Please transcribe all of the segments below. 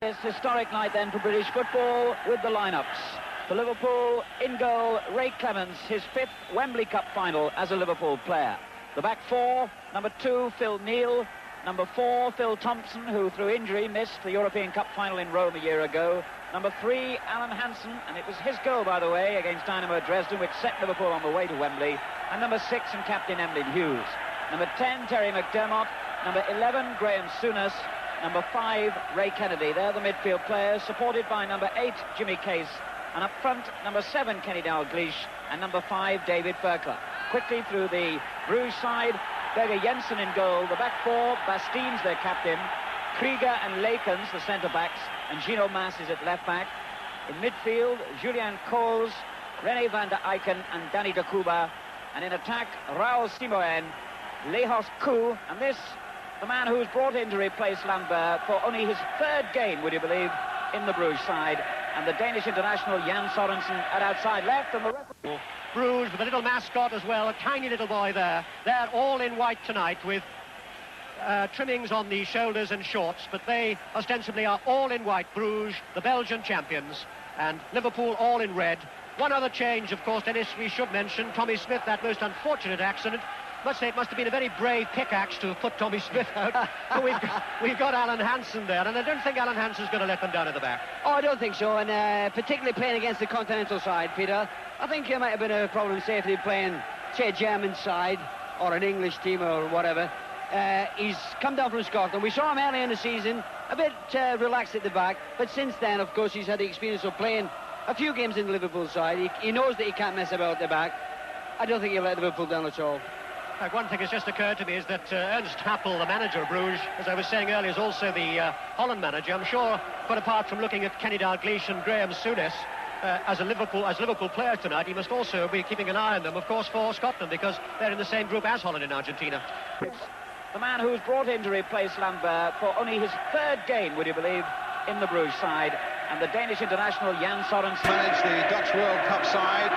This historic night then for British football with the lineups. For Liverpool, in goal, Ray Clemence, his 5th Wembley Cup final as a Liverpool player. The back four, number 2, Phil Neal. Number 4, Phil Thompson, who through injury missed the European Cup final in Rome a year ago. Number 3, Alan Hansen, and it was his goal, by the way, against Dynamo Dresden, which set Liverpool on the way to Wembley. And number 6, and captain Emlyn Hughes. Number 10, Terry McDermott. Number 11, Graham Souness. Number 5, Ray Kennedy. They're the midfield players, supported by number 8, Jimmy Case. And up front, number 7, Kenny Dalglish, and number 5, David Ferkler. Quickly through the Brugge side, Brugge Jensen in goal. The back four, Bastien's their captain. Krieger and Lakens, the centre-backs. And Gino Mas is at left-back. In midfield, Julien Coles, René van der Eycken and Danny de Cuba. And in attack, Raoul Simoen, Lehos Koo, and this, the man who was brought in to replace Lambert for only his 3rd game, would you believe, in the Brugge side. And the Danish international Jan Sorensen at outside left, and the referee. Brugge with a little mascot as well, a tiny little boy there. They're all in white tonight with trimmings on the shoulders and shorts, but they ostensibly are all in white. Brugge, the Belgian champions, and Liverpool all in red. One other change, of course, Dennis, we should mention. Tommy Smith, that most unfortunate accident. Must say it must have been a very brave pickaxe to have put Tommy Smith out. But we've got Alan Hansen there, and I don't think Alan Hansen's going to let them down at the back. Oh, I don't think so, and particularly playing against the continental side, Peter. I think there might have been a problem of safety playing, say, a German side or an English team or whatever. He's come down from Scotland. We saw him early in the season, a bit relaxed at the back, but since then, of course, he's had the experience of playing a few games in the Liverpool side. He knows that he can't mess about at the back. I don't think he'll let Liverpool down at all. One thing has just occurred to me is that Ernst Happel, the manager of Brugge, as I was saying earlier, is also the Holland manager. I'm sure, quite apart from looking at Kenny Dalglish and Graham Souness as Liverpool players tonight, he must also be keeping an eye on them, of course, for Scotland, because they're in the same group as Holland and Argentina. The man who was brought in to replace Lambert for only his 3rd game, would you believe, in the Brugge side. And the Danish international Jan Sorensen managed the Dutch World Cup side.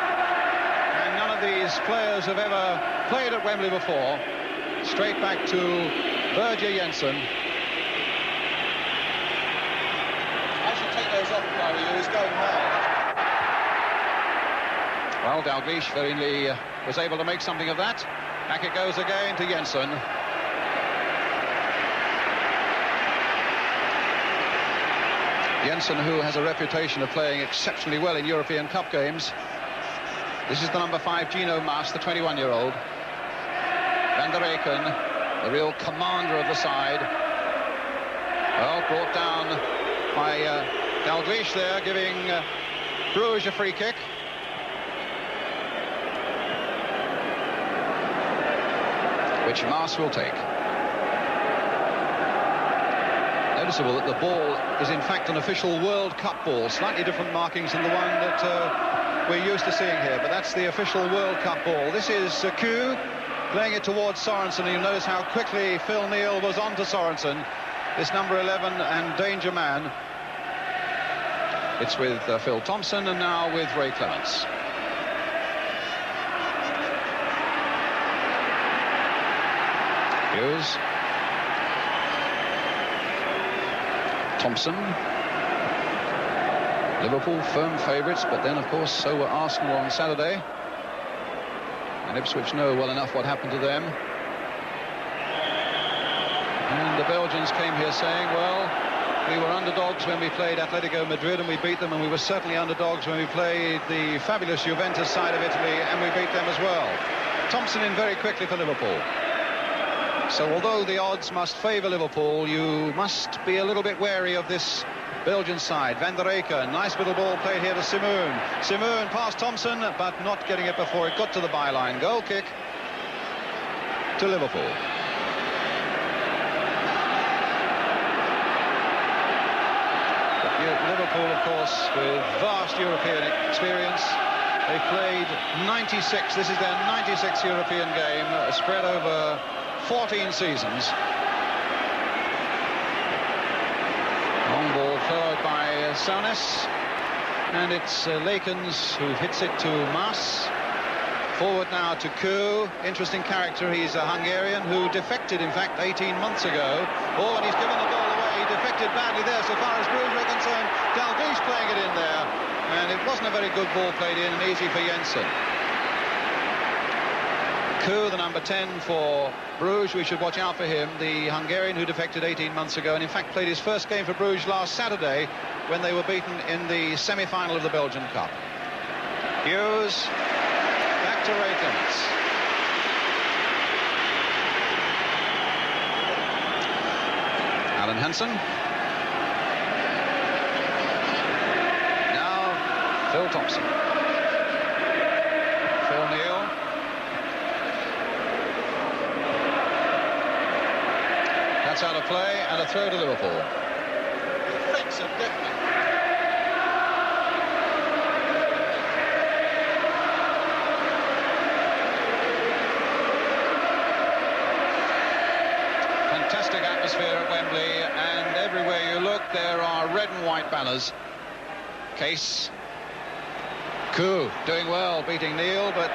And none of these players have ever played at Wembley before. Straight back to Brugge Jensen. I should take those off if I were you. He's going hard. Well, Dalglish very nearly was able to make something of that. Back it goes again to Jensen. Jensen, who has a reputation of playing exceptionally well in European Cup games. This is the number 5, Gino Mas, the 21-year-old. Van der Eycken, the real commander of the side. Well, brought down by Dalglish there, giving Brugge a free kick. Which Mas will take. Noticeable that the ball is in fact an official World Cup ball, slightly different markings than the one that we're used to seeing here, but that's the official World Cup ball. This is Koo playing it towards Sorensen, and you'll notice how quickly Phil Neal was on to Sorensen, this number 11 and danger man. It's with Phil Thompson and now with Ray Clemence. Hughes. Thompson. Liverpool firm favourites, but then of course so were Arsenal on Saturday, and Ipswich know well enough what happened to them. And the Belgians came here saying, well, we were underdogs when we played Atletico Madrid and we beat them, and we were certainly underdogs when we played the fabulous Juventus side of Italy and we beat them as well. Thompson in very quickly for Liverpool. So although the odds must favour Liverpool, you must be a little bit wary of this Belgian side. Van der Eycken, nice little ball played here to Simoen. Simoen past Thompson, but not getting it before it got to the byline. Goal kick to Liverpool. Liverpool, of course, with vast European experience. They've played 96. This is their 96th European game, spread over 14 seasons. Long ball followed by Souness, and it's Lakens who hits it to Mas. Forward now to Koo. Interesting character. He's a Hungarian who defected, in fact, 18 months ago. Oh, and he's given the ball away. He defected badly there so far as Brugge wasn't a very good ball played in and easy for Jensen. Kuh, the number 10 for Bruges, we should watch out for him, the Hungarian who defected 18 months ago and in fact played his first game for Bruges last Saturday when they were beaten in the semi-final of the Belgian Cup. Hughes, back to Ray Clements. Alan Hansen. Now Phil Thompson. Phil Neal. That's out of play and a throw to Liverpool. Effects of deafening. Fantastic atmosphere at Wembley, and everywhere you look there are red and white banners. Case. Kuh doing well, beating Neal, but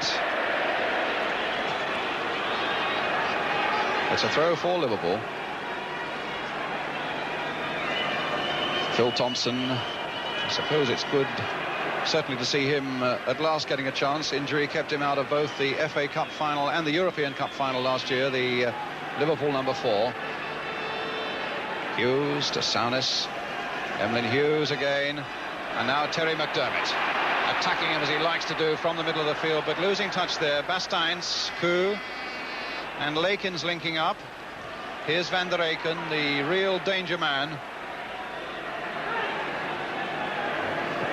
it's a throw for Liverpool. Phil Thompson, I suppose it's good certainly to see him at last getting a chance. Injury kept him out of both the FA Cup final and the European Cup final last year, the Liverpool number 4. Hughes to Souness. Emlyn Hughes again. And now Terry McDermott attacking him as he likes to do from the middle of the field, but losing touch there. Basteins, Kuh and Lakin's linking up. Here's Van der Eycken, the real danger man.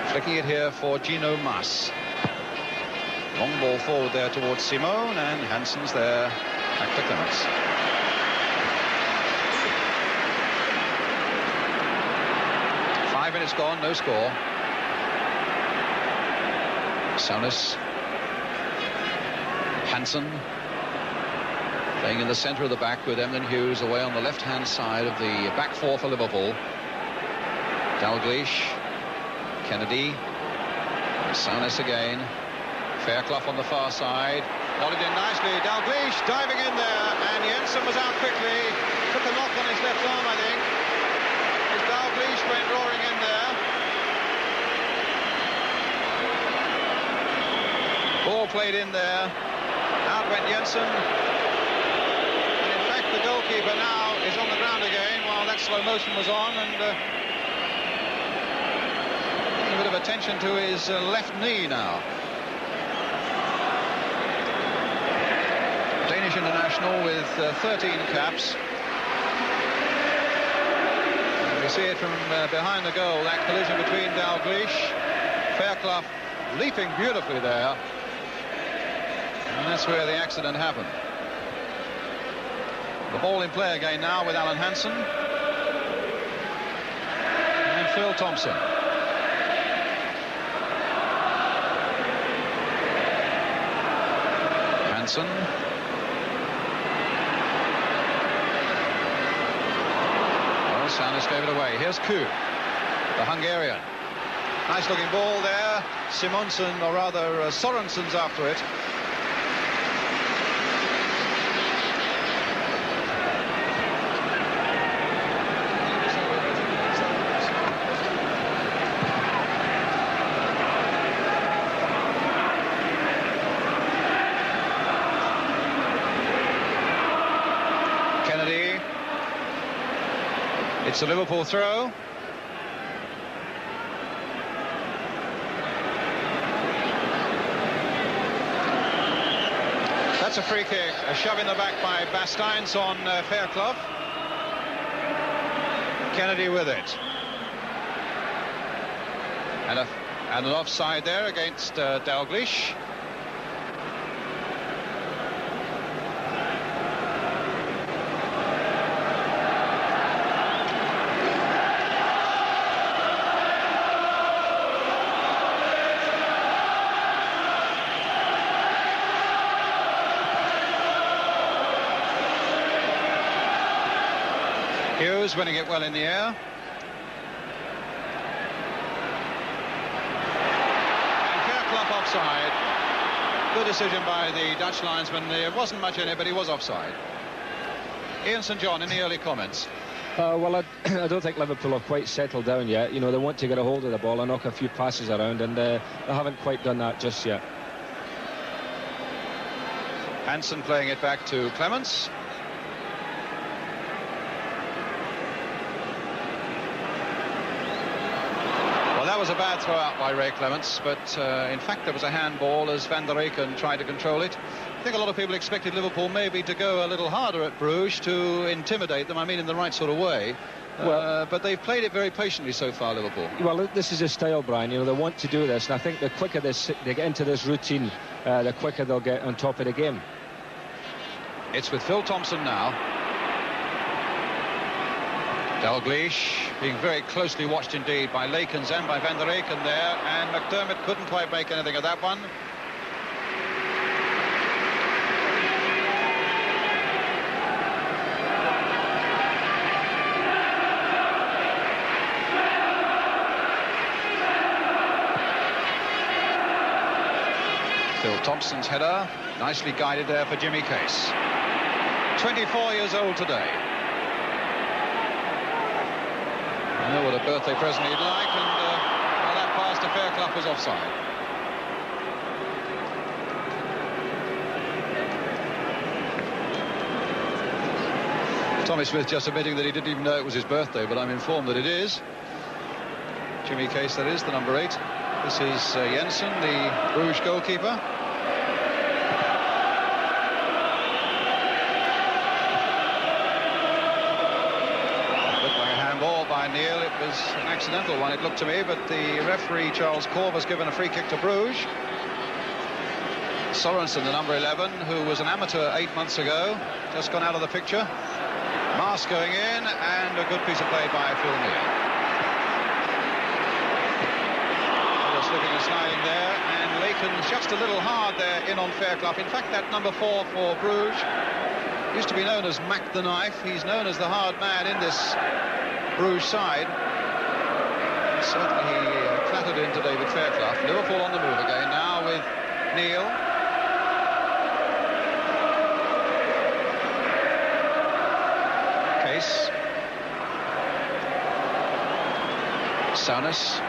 Flicking it here for Gino Mas. Long ball forward there towards Simone, and Hansen's there. Back to Clements. Five minutes gone, no score. Souness. Hansen. Playing in the centre of the back with Emlyn Hughes away on the left-hand side of the back 4 for Liverpool. Dalglish. Kennedy. Souness again. Fairclough on the far side. Nodded in nicely. Dalglish diving in there, and Jensen was out quickly. Took a knock on his left arm, I think. As Dalglish went roaring in there. Ball played in there. Out went Jensen. And in fact, the goalkeeper now is on the ground again while that slow motion was on, and a bit of attention to his left knee now. Danish international with 13 caps. And we see it from behind the goal, that collision between Dalglish. Fairclough leaping beautifully there. And that's where the accident happened. The ball in play again now with Alan Hansen. And Phil Thompson. Hansen. Well, Souness gave it away. Here's Kuh, the Hungarian. Nice looking ball there. Simonsen, or rather Sorensen's after it. It's a Liverpool throw. That's a free kick. A shove in the back by Basteins on Fairclough. Kennedy with it. And an offside there against Dalglish. Hughes winning it well in the air. And Fairclough offside. Good decision by the Dutch linesman. There wasn't much in it, but he was offside. Ian St John in the early comments. Well, I don't think Liverpool have quite settled down yet. You know, they want to get a hold of the ball and knock a few passes around, and they haven't quite done that just yet. Hansen playing it back to Clements. Well, that was a bad throw out by Ray Clements, but in fact there was a handball as Van der Eycken tried to control it. I think a lot of people expected Liverpool maybe to go a little harder at Bruges to intimidate them, I mean in the right sort of way. But they've played it very patiently so far, Liverpool. Well, this is a style, Brian. You know, they want to do this, and I think the quicker they get into this routine, the quicker they'll get on top of the game. It's with Phil Thompson now. Dalglish being very closely watched indeed by Lakens and by Van der Eycken there, and McDermott couldn't quite make anything of that one. Phil Thompson's header, nicely guided there for Jimmy Case. 24 years old today. I know what a birthday present he'd like, and well, that pass to Fairclough was offside. Tommy Smith just admitting that he didn't even know it was his birthday, but I'm informed that it is. Jimmy Case, that is, the number 8. This is Jensen, the Bruges goalkeeper. By Neil, it was an accidental one, it looked to me, but the referee Charles Corve has given a free kick to Bruges. Sorensen, the number 11, who was an amateur 8 months ago, just gone out of the picture. Maas going in, and a good piece of play by Phil Neal. Slipping and sliding there, and Lakens just a little hard there in on Fairclough. In fact, that number 4 for Bruges used to be known as Mac the Knife. He's known as the hard man in this Bruges side. Certainly he clattered into David Fairclough. Liverpool on the move again now with Neil. Case. Souness.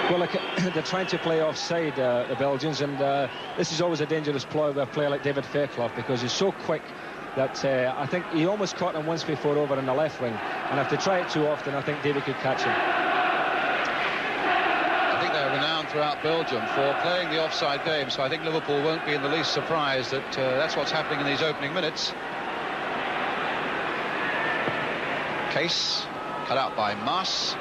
Well, they're trying to play offside, the Belgians, and this is always a dangerous ploy with a player like David Fairclough, because he's so quick that I think he almost caught him once before over in the left wing, and if they try it too often, I think David could catch him. I think they're renowned throughout Belgium for playing the offside game, so I think Liverpool won't be in the least surprised that that's what's happening in these opening minutes. Case, cut out by Maas.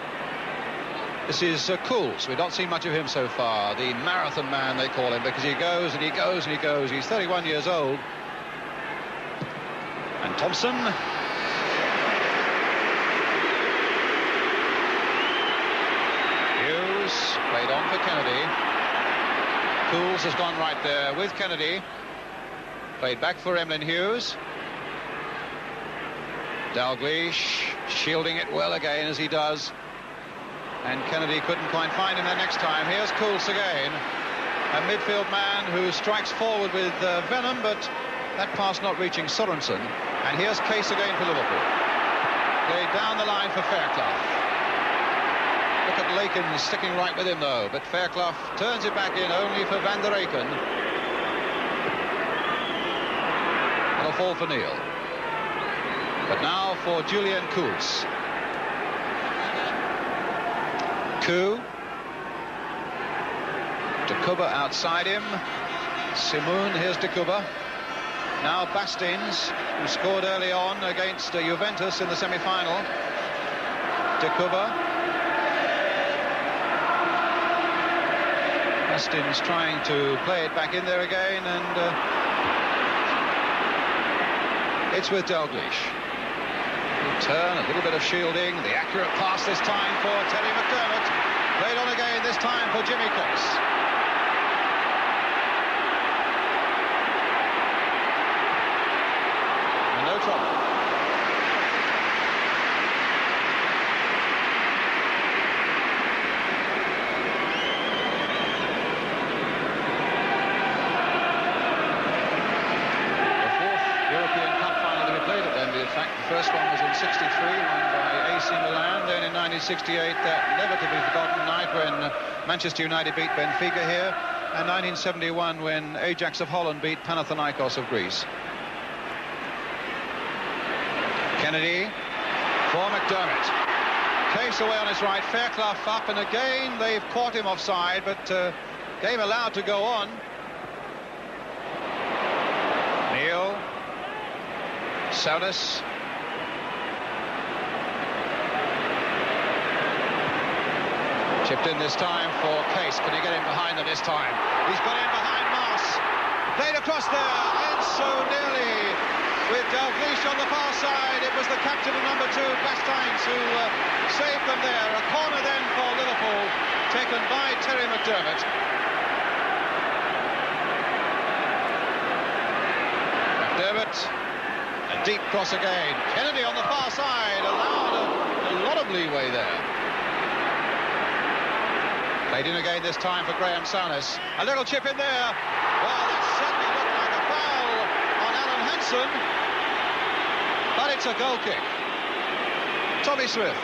This is Cools. We've not seen much of him so far. The marathon man, they call him, because he goes and he goes and he goes. He's 31 years old. And Thompson. Hughes played on for Kennedy. Cools has gone right there with Kennedy. Played back for Emlyn Hughes. Dalglish shielding it well again as he does. And Kennedy couldn't quite find him the next time. Here's Cools again. A midfield man who strikes forward with venom, but that pass not reaching Sorensen. And here's Case again for Liverpool. Played down the line for Fairclough. Look at Lakens sticking right with him, though. But Fairclough turns it back in only for Van der Eycken. And a fall for Neil. But now for Julian Cools. Coup. De Kuba outside him. Simoon, here's De Kuba. Now Bastings, who scored early on against Juventus in the semi-final. De Kuba. Bastings trying to play it back in there again, and it's with Dalglish. Turn, a little bit of shielding, the accurate pass this time for Terry McDermott. Played on again, this time for Jimmy Case. And no trouble. First one was in '63, won by AC Milan. Then in 1968, that never to be forgotten night when Manchester United beat Benfica here, and 1971 when Ajax of Holland beat Panathinaikos of Greece. Kennedy for McDermott. Case away on his right, Fairclough up, and again they've caught him offside, but game allowed to go on. Neil. Souness. Chipped in this time for Case. Can he get in behind them this time? He's got in behind Mars. Played across there, and so nearly with Dalglish on the far side. It was the captain of number 2, Bastaines, who saved them there. A corner then for Liverpool, taken by Terry McDermott. McDermott, a deep cross again. Kennedy on the far side, allowed a lot of leeway there. Played in again this time for Graham Souness. A little chip in there. Well, that certainly looked like a foul on Alan Hansen. But it's a goal kick. Tommy Smith.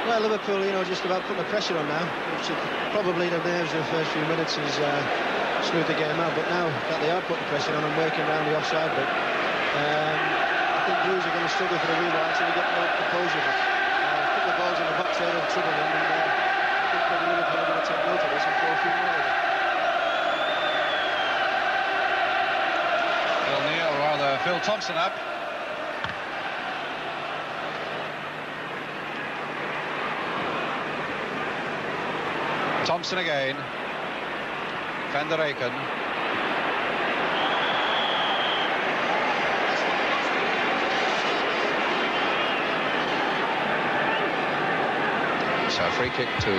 Well, Liverpool, just about putting the pressure on now, which probably the nerves in the first few minutes has smoothed the game out. But now that they are putting pressure on and working around the offside bit, I think Blues are going to struggle for a wee while until they get more composure back. A couple of balls in the box there have troubled them, and I think probably Liverpool are going to take note of this and throw a few more of it. Phil Neal, rather, Phil Thompson up. Thompson again. Van der Eycken. So a free kick to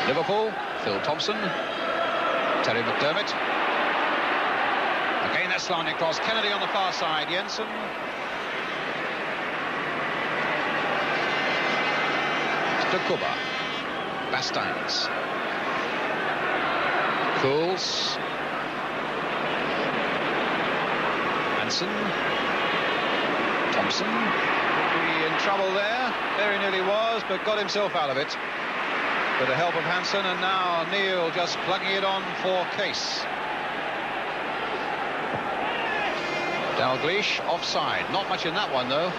Liverpool. Phil Thompson. Terry McDermott. Again that slanting across. Kennedy on the far side. Jensen. Kuba. Bastaines. Cools. Hansen. Thompson. Be in trouble there. Very nearly was, but got himself out of it with the help of Hansen, and now Neil just plugging it on for Case. Dalglish offside. Not much in that one, though.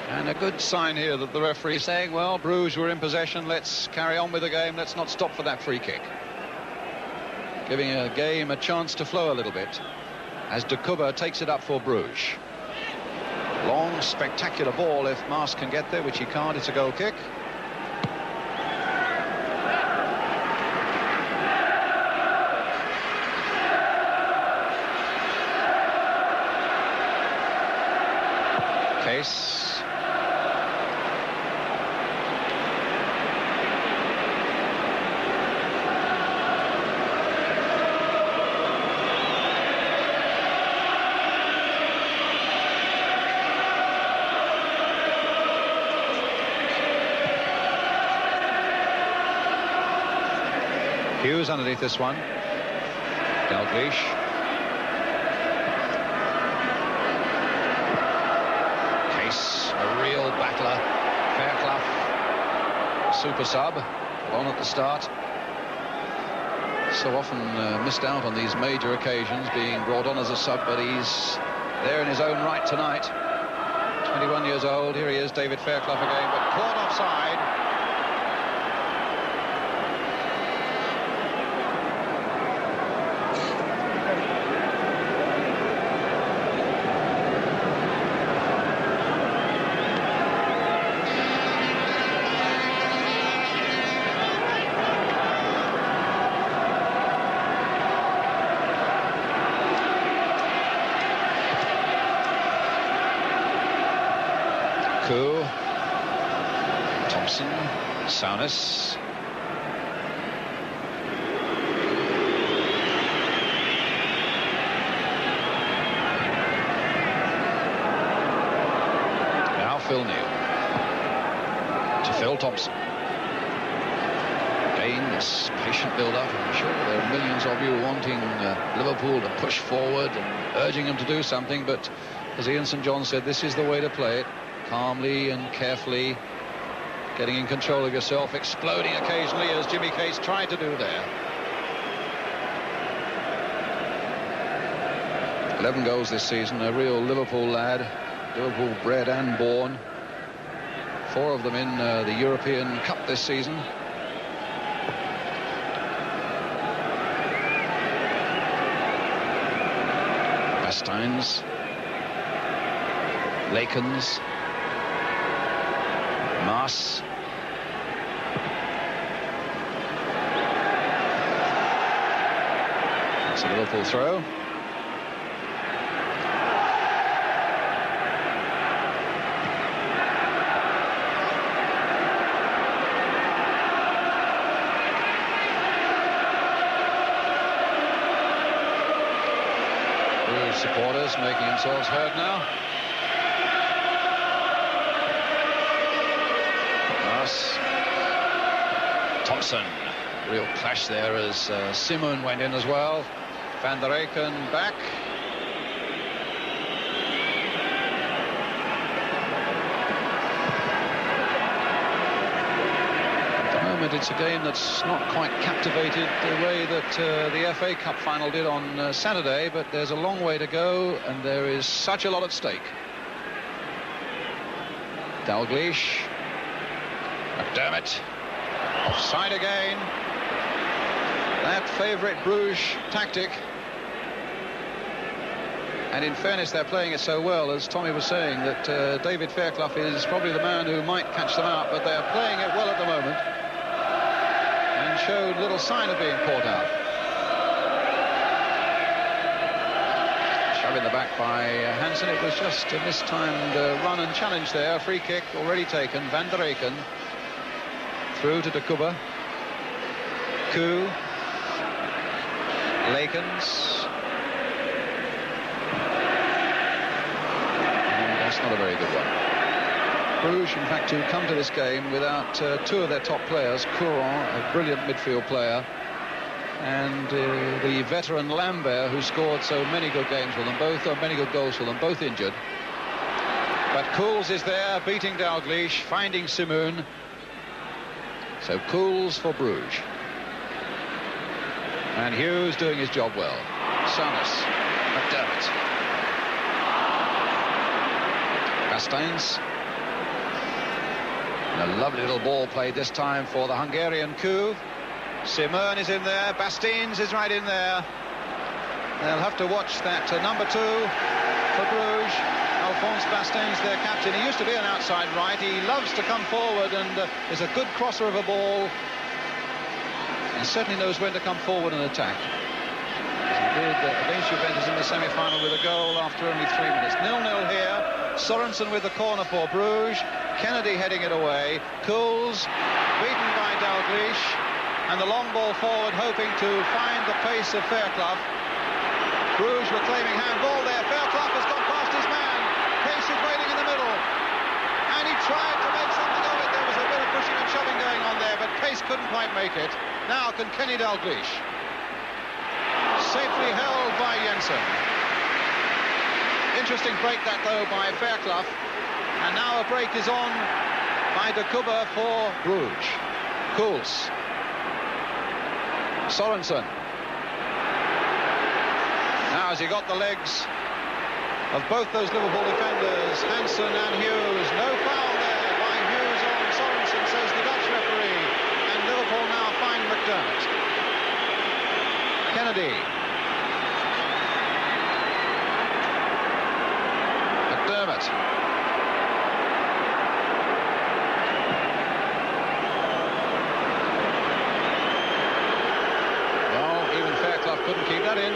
And a good sign here that the referee is saying, well, Bruges were in possession, let's carry on with the game, let's not stop for that free kick. Giving a game a chance to flow a little bit as de Kuba takes it up for Bruges. Long, spectacular ball. If Mars can get there, which he can't, it's a goal kick. Case. Hughes underneath this one. Dalglish. Case, a real battler. Fairclough, super sub, on at the start. So often missed out on these major occasions, being brought on as a sub, but he's there in his own right tonight. 21 years old. Here he is, David Fairclough again, but caught offside. Thompson, Souness. Now Phil Neal to Phil Thompson. Again, this patient build-up. I'm sure there are millions of you wanting Liverpool to push forward and urging them to do something, but As Ian St John said, this is the way to play it. Calmly and carefully, getting in control of yourself, exploding occasionally, as Jimmy Case tried to do there. 11 goals this season, a real Liverpool lad, Liverpool bred and born. 4 of them in the European Cup this season. Bastains, Lakens, Maas. It's a Liverpool throw. Supporters making themselves heard now. Maas. Thompson. Real clash there as Simon went in as well. Van der Eycken back. It's a game that's not quite captivated the way that the FA Cup final did on Saturday, but there's a long way to go and there is such a lot at stake. Dalglish, McDermott, offside again. That favourite Bruges tactic. And in fairness, they're playing it so well, as Tommy was saying, that David Fairclough is probably the man who might catch them out, but they're playing it well at the moment. Showed little sign of being caught out. Shove in the back by Hansen. It was just a mistimed run and challenge there. Free kick already taken. Van der Eycken through to De Kuba. Koo. Lakens. And that's not a very good one. Bruges, in fact, who come to this game without 2 of their top players, Couron, a brilliant midfield player, and the veteran Lambert, who scored so many good games for them both, or many good goals for them, both injured. But Kools is there, beating Dalglish, finding Simoon. So Kools for Bruges. And Hughes doing his job well. Sarnes, McDermott. Bastains. And a lovely little ball played this time for the Hungarian Koo. Simon is in there. Bastains is right in there. They'll have to watch that number 2 for Bruges. Alphonse Bastains, their captain. He used to be an outside right. He loves to come forward and is a good crosser of a ball. And certainly knows when to come forward and attack. He did against Juventus in the semi-final with a goal after only 3 minutes. 0-0 here. Sorensen with the corner for Bruges. Kennedy heading it away. Kools beaten by Dalglish. And the long ball forward, hoping to find the pace of Fairclough. Bruges were claiming handball there. Fairclough has gone past his man. Case is waiting in the middle. And he tried to make something of it. There was a bit of pushing and shoving going on there, but Pace couldn't quite make it. Now can Kenny Dalglish. Safely held by Jensen. Interesting break that, though, by Fairclough. And now a break is on by De Kuba for Bruges. Kools. Sorensen. Now has he got the legs of both those Liverpool defenders, Hansen and Hughes. No foul there by Hughes on Sorensen, says the Dutch referee. And Liverpool now find McDermott. Kennedy. McDermott. Couldn't keep that in.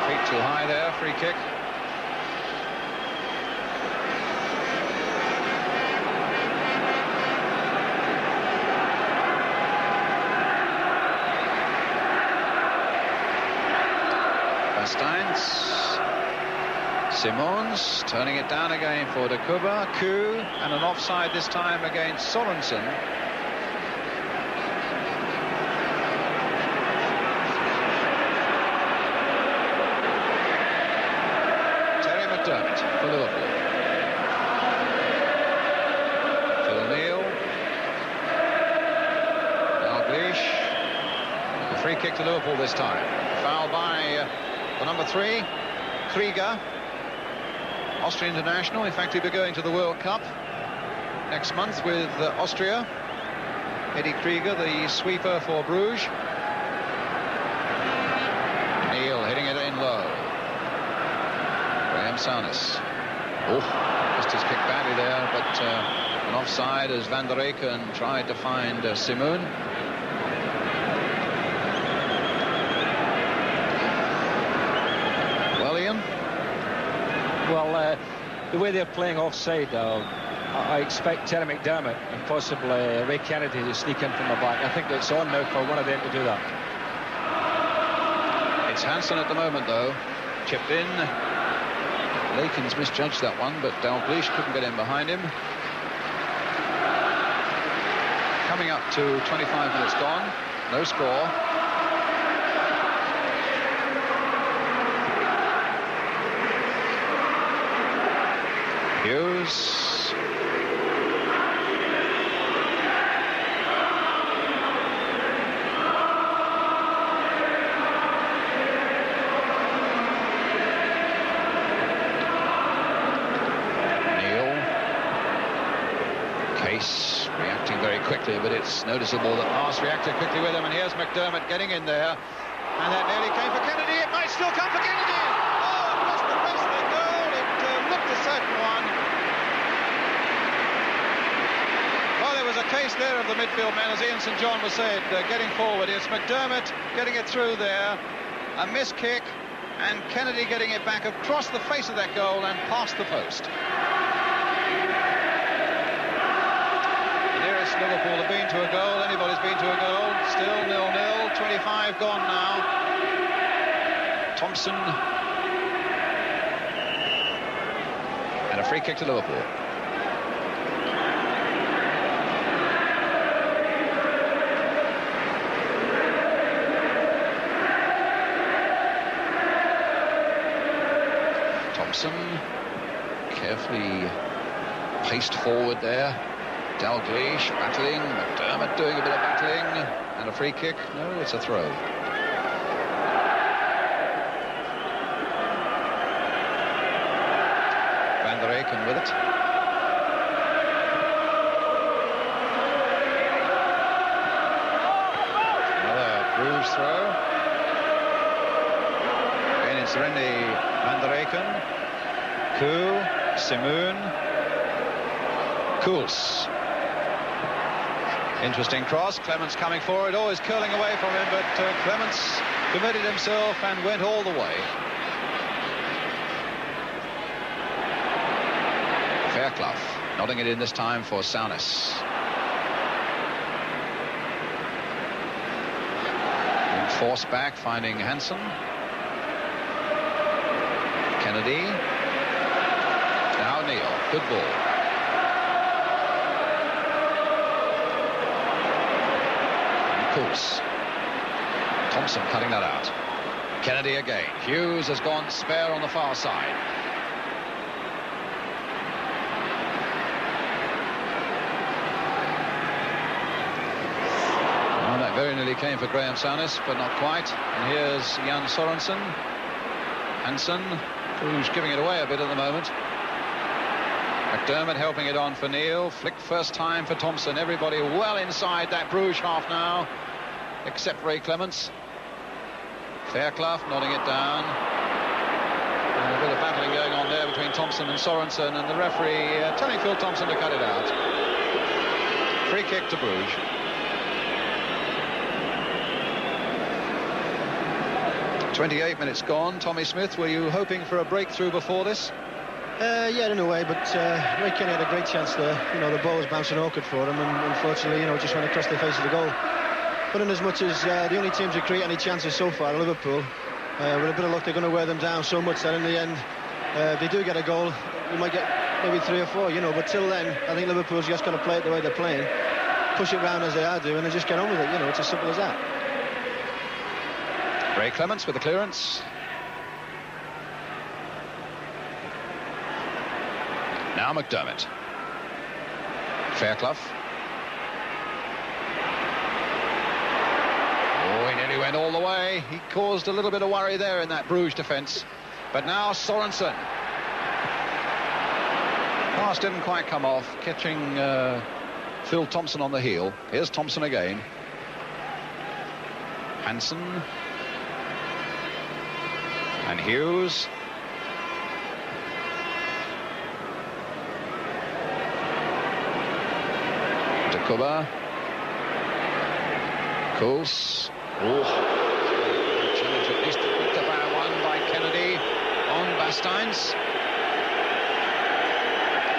Feet too high there, free kick. Simons turning it down again for De Kuba. Koo, and an offside this time against Sorensen. Terry McDermott for Liverpool. Phil Neal. Dalglish. A free kick to Liverpool this time. Foul by the number 3, Krieger. Austrian international. In fact, he'll be going to the World Cup next month with Austria. Eddie Krieger, the sweeper for Brugge. Neal hitting it in low. Graham Souness. Missed his kick badly there, but an offside as Van der Eycken tried to find Simoon. Well, Ian? Well, the way they're playing offside, I expect Terry McDermott and possibly Ray Kennedy to sneak in from the back. I think it's on now for one of them to do that. It's Hansen at the moment, though. Chipped in. Lakin's misjudged that one, but Dalglish couldn't get in behind him. Coming up to 25 minutes gone. No score. Hughes. Neal. Case reacting very quickly, but it's noticeable that Mars reacted quickly with him, and here's McDermott getting in there, and that nearly came for Kennedy. It might still come for Kennedy. A certain one. Well, there was a case there of the midfield men, as Ian St John was said, getting forward. It's McDermott getting it through there, a missed kick, and Kennedy getting it back across the face of that goal and past the post. The nearest Liverpool have been to a goal, anybody's been to a goal. Still 0-0, 25 gone now. Thompson. And a free kick to Liverpool. Thompson carefully paced forward there. Dalglish battling. McDermott doing a bit of battling. And a free kick. No, it's a throw. Van der Eycken with it. Another Brugge throw. And it's Randy Van der Eycken. Koo, Simoon, Kools. Interesting cross. Clements coming forward, always curling away from him, but Clements committed himself and went all the way. Fairclough nodding it in this time for Souness. Force back, finding Hansen. Kennedy. Now Neal. Good ball. And Kools. Thompson cutting that out. Kennedy again. Hughes has gone spare on the far side. Very nearly came for Graham Souness, but not quite. And here's Jan Sorensen. Hansen, who's giving it away a bit at the moment. McDermott helping it on for Neal. Flick first time for Thompson. Everybody well inside that Bruges half now, except Ray Clements. Fairclough nodding it down. And a bit of battling going on there between Thompson and Sorensen, and the referee telling Phil Thompson to cut it out. Free kick to Bruges. .28 minutes gone. Tommy Smith, were you hoping for a breakthrough before this? Yeah, in a way, but Ray Kenny had a great chance there. You know, the ball was bouncing awkward for him, and unfortunately, you know, just went across the face of the goal. But in as much as the only teams who create any chances so far are Liverpool, with a bit of luck, they're going to wear them down so much that in the end, If they do get a goal, you might get maybe 3 or 4, you know, but till then, I think Liverpool's just got to play it the way they're playing, push it round as they are doing, and just get on with it, you know, it's as simple as that. Ray Clements with the clearance. Now McDermott. Fairclough. Oh, he nearly went all the way. He caused a little bit of worry there in that Bruges defence. But now Sorensen. Pass didn't quite come off, catching Phil Thompson on the heel. Here's Thompson again. Hansen. And Hughes. Kuba. Coles. Oh. Challenge at least picked up by one by Kennedy on Basteins.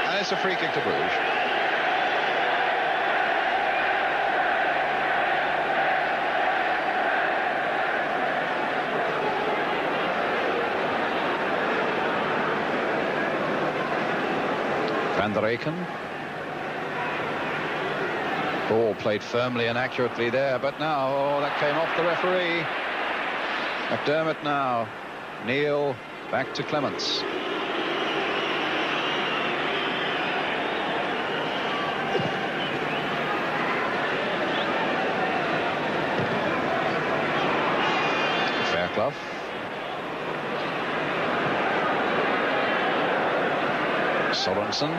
And it's a free kick to Bruges. Van der Eycken. Ball played firmly and accurately there, but now, oh, that came off the referee. McDermott now. Neil back to Clements. Fairclough. Sorensen.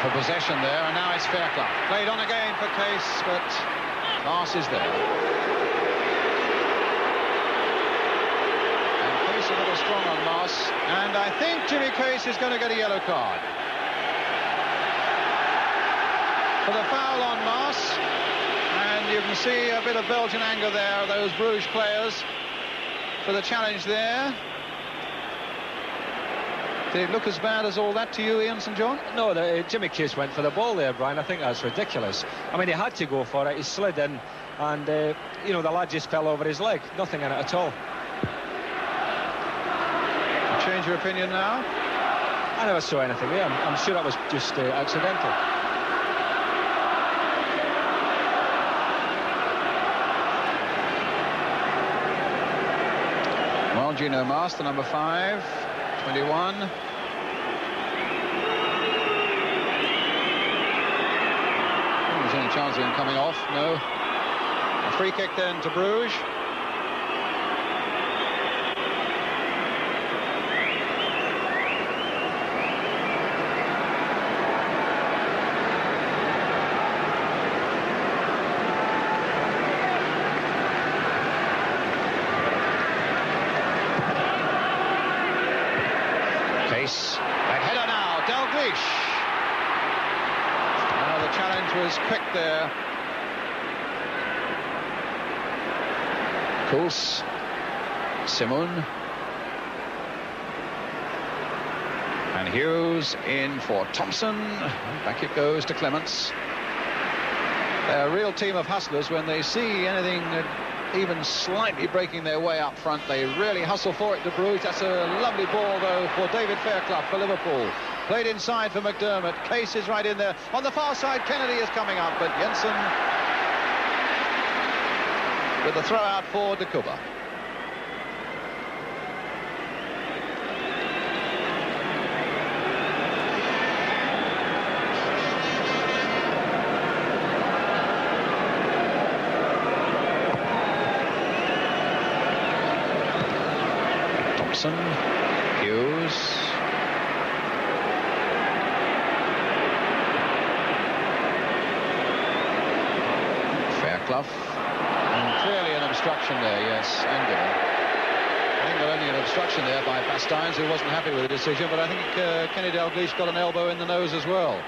For possession there, and now it's Fairclough. Played on again for Case, but pass is there. And Case a little strong on Moss, and I think Jimmy Case is going to get a yellow card. For the foul on Moss, and you can see a bit of Belgian anger there, those Bruges players, for the challenge there. Did it look as bad as all that to you, Ian St John? No, Jimmy Case went for the ball there, Brian. I think that's ridiculous. I mean, he had to go for it. He slid in, and, you know, the lad just fell over his leg. Nothing in it at all. Change your opinion now? I never saw anything there. I'm sure that was just accidental. Well, Gino Mas, the number 5. 21. There's any chance of him coming off? No. A free kick then to Bruges. That header now, Dalglish. Now the challenge was quick there. Coles. Simon. And Hughes in for Thompson. Back it goes to Clements. They're a real team of hustlers. When they see anything even slightly breaking their way up front, they really hustle for it to Bruges. That's a lovely ball, though, for David Fairclough for Liverpool. Played inside for McDermott. Case is right in there. On the far side, Kennedy is coming up, but Jensen with the throw out for De Kuba. Hughes. Fairclough. And clearly an obstruction there, yes, Angle. I think not only an obstruction there by Basteins, who wasn't happy with the decision, but I think Kenny Dalglish got an elbow in the nose as well.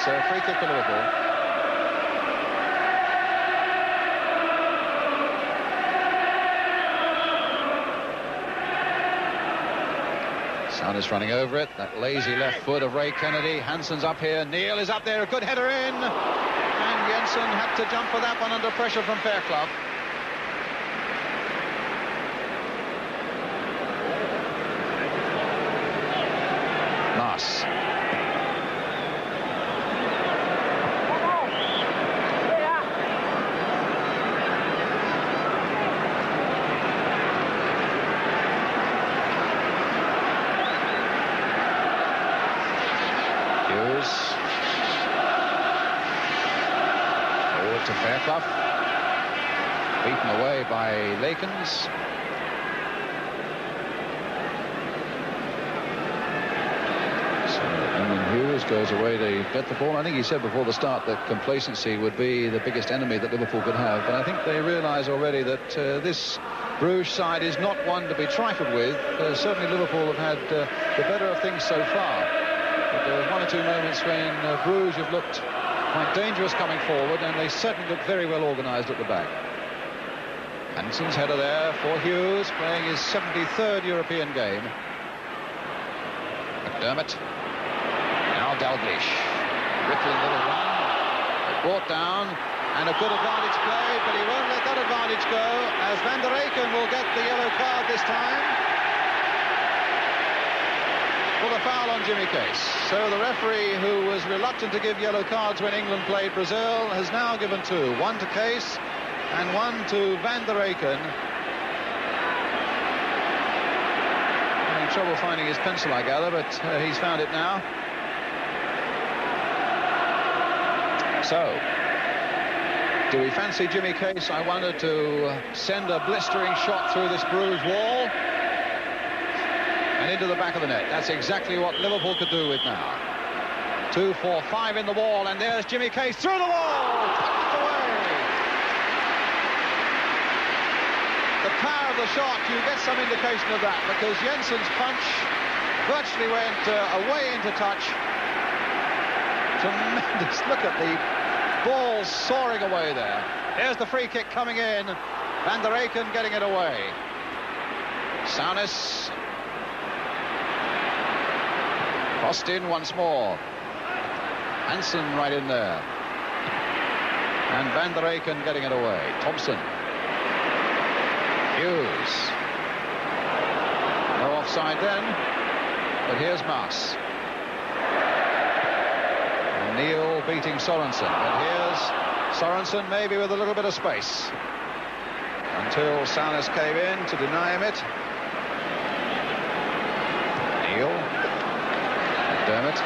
So free kick for Liverpool. Souness running over it. That lazy left foot of Ray Kennedy. Hansen's up here. Neil is up there. A good header in. And Jensen had to jump for that one under pressure from Fairclough. Nice. Forward to Fairclough. Beaten away by Lakens. So Hughes goes away to get the ball. I think he said before the start that complacency would be the biggest enemy that Liverpool could have. But I think they realise already that this Bruges side is not one to be trifled with. Certainly Liverpool have had the better of things so far. But there were one or two moments when Bruges have looked quite dangerous coming forward, and they certainly look very well organised at the back. Hansen's header there for Hughes, playing his 73rd European game. McDermott. Now Dalglish. Rippling little run. Brought down, and a good advantage play, but he won't let that advantage go, as Van der Eycken will get the yellow card this time for the foul on Jimmy Case. So the referee, who was reluctant to give yellow cards when England played Brazil, has now given two. One to Case and one to Van der Eycken. Having trouble finding his pencil, I gather, but he's found it now. So, do we fancy Jimmy Case, I wonder, to send a blistering shot through this Bruges wall and into the back of the net? That's exactly what Liverpool could do with now. 2, 4, 5 in the wall, and there's Jimmy Case through the wall, touched away. The power of the shot, you get some indication of that, because Jensen's punch virtually went away into touch. Tremendous. Look at the ball soaring away there. Here's the free kick coming in. Van der Eycken getting it away. Souness. Crossed in once more. Hansen right in there. And Van der Eycken getting it away. Thompson. Hughes. No offside then. But here's Maas. Neil beating Sorensen, and here's Sorensen maybe with a little bit of space until Souness came in to deny him it. Neil, McDermott.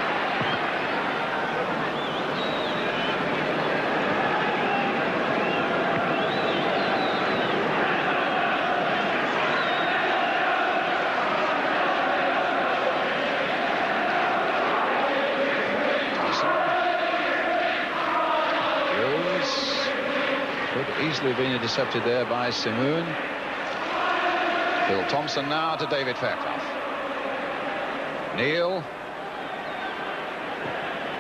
Easily been intercepted there by Simoon. Phil Thompson now to David Fairclough. Neil.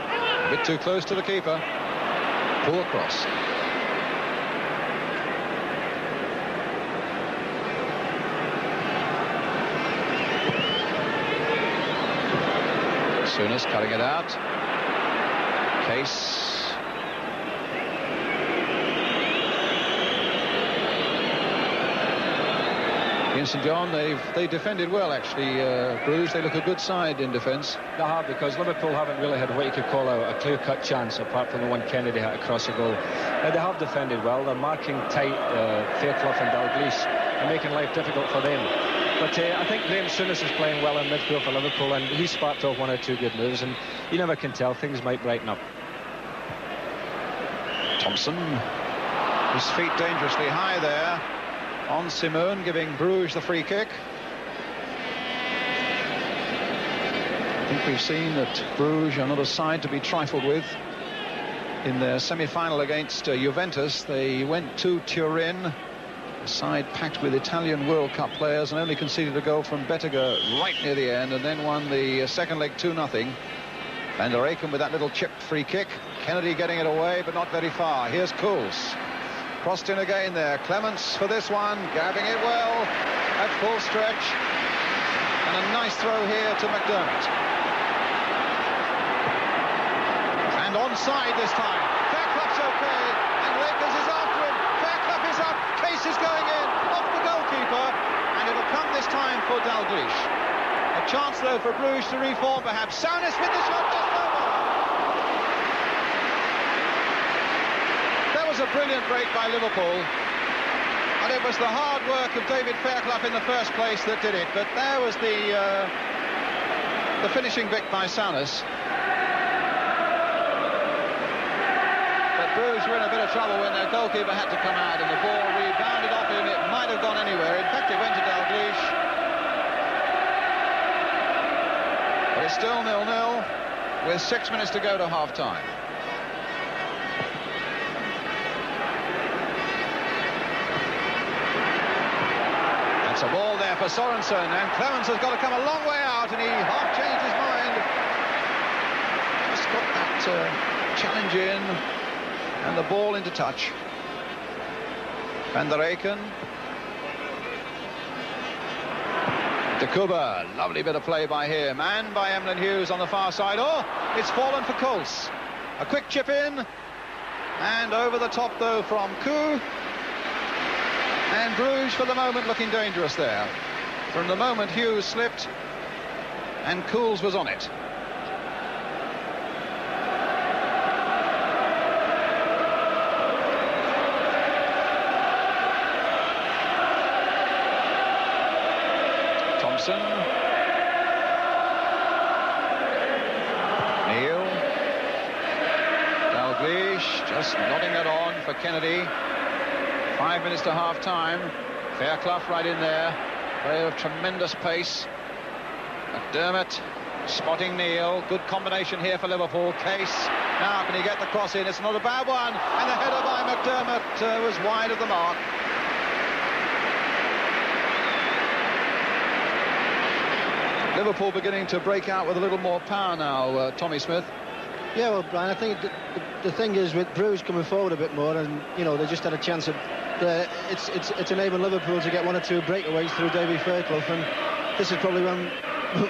A bit too close to the keeper. Poor cross. Souness cutting it out. Case. St John, they defended well, actually. Bruges, they look a good side in defence. They have, because Liverpool haven't really had what you could call a clear-cut chance, apart from the one Kennedy had to cross a goal. They have defended well. They're marking tight Fairclough and Dalglish and making life difficult for them. But I think Graham Souness is playing well in midfield for Liverpool, and he sparked off one or two good moves, and you never can tell. Things might brighten up. Thompson, his feet dangerously high there on Simone, giving Bruges the free kick. I think we've seen that Bruges are not a side to be trifled with. In their semi-final against Juventus, they went to Turin, a side packed with Italian World Cup players, and only conceded a goal from Bettiger right near the end, and then won the second leg 2-0. Van der Eycken with that little chipped free kick. Kennedy getting it away, but not very far. Here's Kools. Crossed in again there. Clements for this one, grabbing it well at full stretch. And a nice throw here to McDermott. And onside this time. Fairclough's okay, and Lakers is after him. Fairclough is up, Case is going in, off the goalkeeper, and it'll come this time for Dalglish. A chance, though, for Bruges to reform, perhaps. Souness with the shot just over. That was a brilliant break by Liverpool. And it was the hard work of David Fairclough in the first place that did it. But there was the finishing bit by Souness. But Bruges were in a bit of trouble when their goalkeeper had to come out, and the ball rebounded off him. It might have gone anywhere. In fact, it went to Dalglish. But it's still 0-0 with 6 minutes to go to half-time. That's a ball there for Sorensen, and Clemens has got to come a long way out, and he half changed his mind. Just got that challenge in, and the ball into touch. Van der Eycken. De Kuba, lovely bit of play by him, and by Emlyn Hughes on the far side. Oh, it's fallen for Coles. A quick chip in, and over the top though from Koo. And Bruges for the moment looking dangerous there. From the moment Hughes slipped, and Cools was on it. Thompson. Neil. Dalglish just nodding it on for Kennedy. 5 minutes to half-time. Fairclough right in there. Player of tremendous pace. McDermott spotting Neil. Good combination here for Liverpool. Case. Now can he get the cross in? It's not a bad one. And the header by McDermott was wide of the mark. Liverpool beginning to break out with a little more power now, Tommy Smith. Yeah, well, Brian, I think the thing is with Bruges coming forward a bit more, and you know they just had a chance of it's enabled Liverpool to get 1 or 2 breakaways through David Fairclough, and this is probably when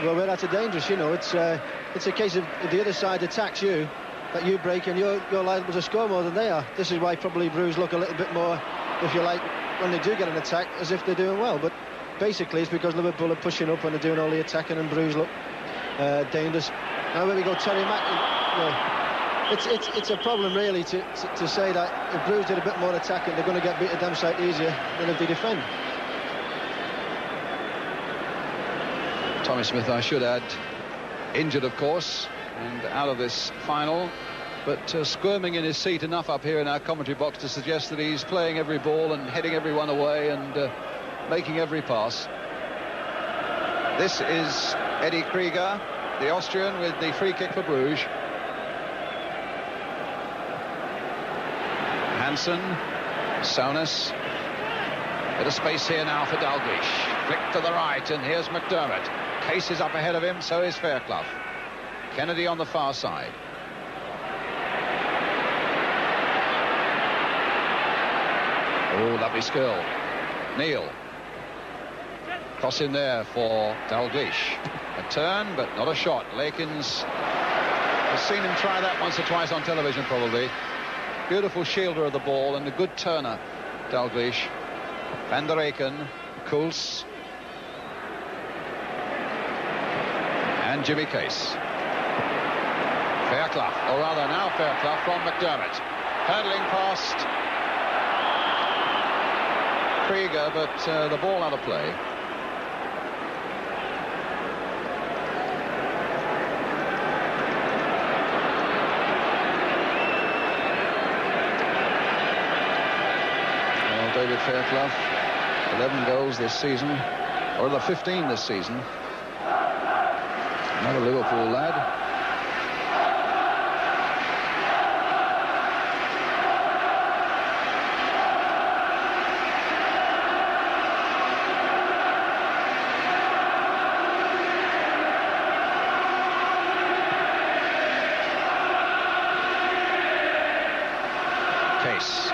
we're at a dangerous. You know, it's a case of if the other side attacks you, that you break, and you're liable to score more than they are. This is why probably Bruges look a little bit more, if you like, when they do get an attack, as if they're doing well. But basically, it's because Liverpool are pushing up and they're doing all the attacking, and Bruges look dangerous. Now where we go, Terry Mack. It's a problem really to say that if Bruges did a bit more attacking, they're going to get beat a damn sight easier than if they defend. Tommy Smith, I should add, injured of course, and out of this final, but squirming in his seat enough up here in our commentary box to suggest that he's playing every ball and heading everyone away and making every pass. This is Eddie Krieger, the Austrian, with the free kick for Bruges. Hansen, Souness. Bit of space here now for Dalglish. Flick to the right, and here's McDermott. Case is up ahead of him, so is Fairclough. Kennedy on the far side. Oh, lovely skill. Neil. Cross in there for Dalglish. A turn, but not a shot. Lakins has seen him try that once or twice on television, probably. Beautiful shielder of the ball and a good turner, Dalglish. Van der Eycken, Kuls, and Jimmy Case. Fairclough, or rather now Fairclough from McDermott. Hurdling past Krieger, but the ball out of play. David Fairclough, 11 goals this season, or the 15 this season. Another Liverpool lad. Case.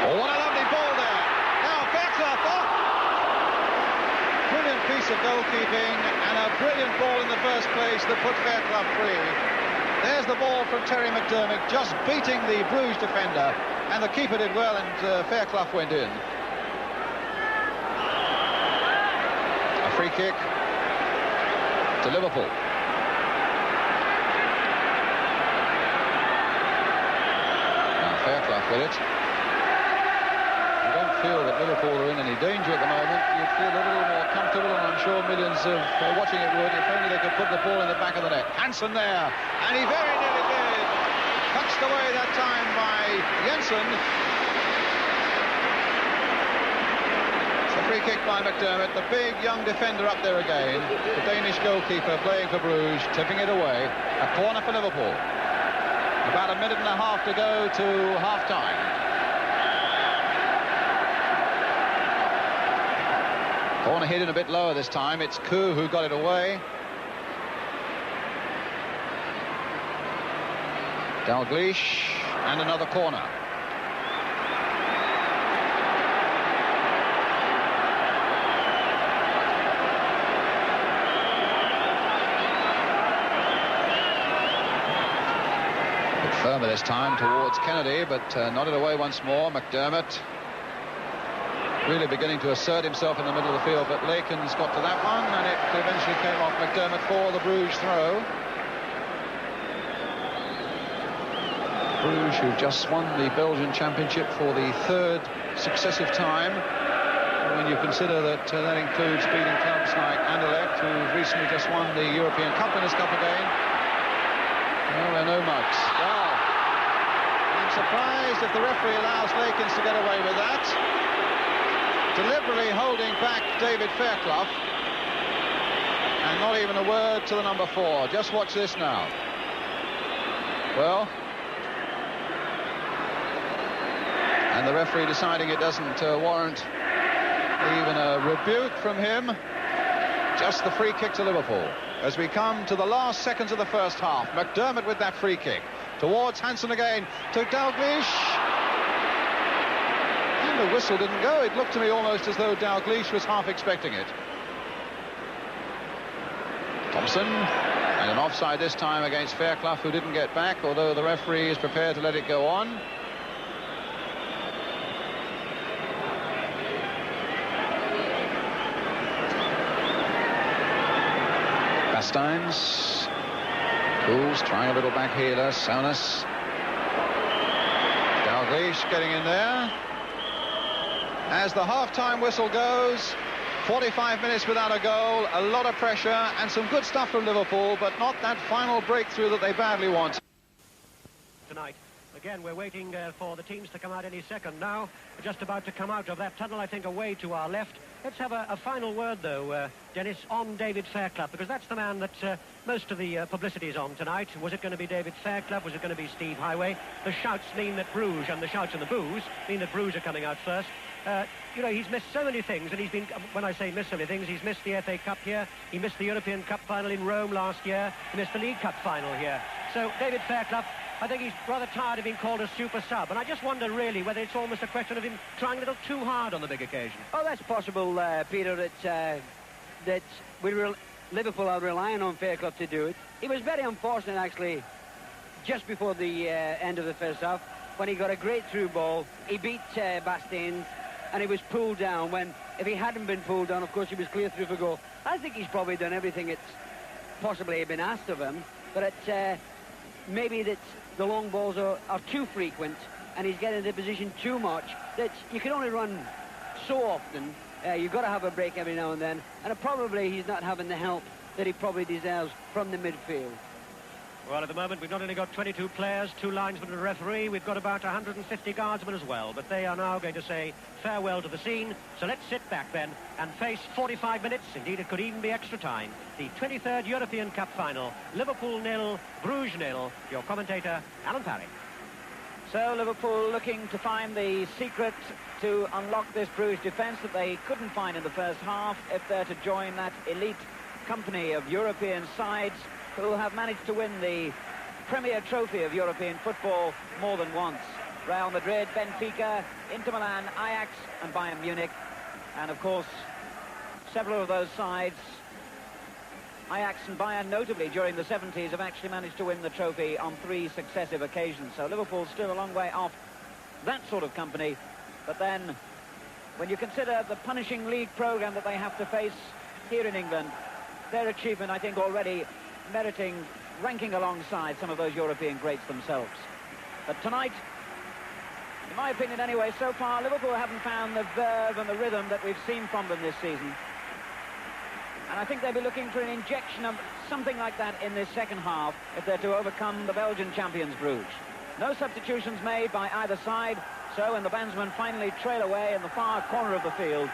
Oh, what a lovely ball there. Now goalkeeping and a brilliant ball in the first place that put Fairclough free. There's the ball from Terry McDermott, just beating the Bruges defender, and the keeper did well, and Fairclough went in. A free kick to Liverpool. Now Fairclough with it. I don't feel that Liverpool are in any danger at the moment. You'd feel a little more comfortable, and I'm sure millions of watching it would, if only they could put the ball in the back of the net. Hansen there, and he very nearly did. Touched away that time by Jensen. It's a free kick by McDermott, the big young defender up there again. The Danish goalkeeper playing for Bruges, tipping it away. A corner for Liverpool. About a minute and a half to go to half-time. Corner hit in a bit lower this time. It's Koo who got it away. Dalglish, and another corner. A bit firmer this time towards Kennedy, but nodded away once more. McDermott really beginning to assert himself in the middle of the field, but Laken's got to that one, and it eventually came off McDermott for the Bruges throw. Bruges, who've just won the Belgian Championship for the third successive time. And when you consider that that includes beating clubs like Anderlecht, who've recently just won the European Cup Winners' Cup again. Well, they're no mugs. Wow. I'm surprised if the referee allows Lakens to get away with that. Deliberately holding back David Fairclough, and not even a word to the number 4. Just watch this now. Well, and the referee deciding it doesn't warrant even a rebuke from him. Just the free kick to Liverpool as we come to the last seconds of the first half. McDermott with that free kick towards Hansen again, to Dalglish. The whistle didn't go. It looked to me almost as though Dalglish was half expecting it. Thompson, and an offside this time against Fairclough, who didn't get back, although the referee is prepared to let it go on. Basteins. Cools trying a little back healer. Souness. Dalglish getting in there. As the half-time whistle goes, 45 minutes without a goal, a lot of pressure, and some good stuff from Liverpool, but not that final breakthrough that they badly want. Tonight, again, we're waiting for the teams to come out any second now. We're just about to come out of that tunnel, I think, away to our left. Let's have a final word, though, Dennis, on David Fairclough, because that's the man that most of the publicity is on tonight. Was it going to be David Fairclough? Was it going to be Steve Highway? The shouts mean that Bruges, and the shouts and the boos mean that Bruges are coming out first. You know, he's missed so many things, and he's been, when I say missed so many things, he's missed the FA Cup here, he missed the European Cup final in Rome last year, he missed the League Cup final here. So David Fairclough, I think he's rather tired of being called a super sub, and I just wonder really whether it's almost a question of him trying a little too hard on the big occasion. Oh, that's possible, Peter, that Liverpool are relying on Fairclough to do it. It was very unfortunate, actually, just before the end of the first half, when he got a great through ball. He beat Basteins, and he was pulled down, when if he hadn't been pulled down, of course, he was clear through for goal. I think he's probably done everything that's possibly been asked of him, but maybe that the long balls are too frequent, and he's getting into position too much, that you can only run so often. You've got to have a break every now and then, and probably he's not having the help that he probably deserves from the midfield. Well, at the moment, we've not only got 22 players, 2 linesmen and a referee, we've got about 150 guardsmen as well, but they are now going to say farewell to the scene. So let's sit back then and face 45 minutes, indeed it could even be extra time, the 23rd European Cup final. Liverpool 0, Bruges 0. Your commentator, Alan Parry. So Liverpool looking to find the secret to unlock this Bruges defence that they couldn't find in the first half, if they're to join that elite company of European sides who have managed to win the premier trophy of European football more than once. Real Madrid, Benfica, Inter Milan, Ajax and Bayern Munich. And of course, several of those sides Ajax and Bayern, notably during the 70s, have actually managed to win the trophy on 3 successive occasions. So Liverpool's still a long way off that sort of company. But then, when you consider the punishing league programme that they have to face here in England, their achievement, I think, already meriting ranking alongside some of those European greats themselves. But tonight, in my opinion anyway, so far, Liverpool haven't found the verve and the rhythm that we've seen from them this season. And I think they'll be looking for an injection of something like that in this second half if they're to overcome the Belgian champions Brugge. No substitutions made by either side, so when the bandsmen finally trail away in the far corner of the field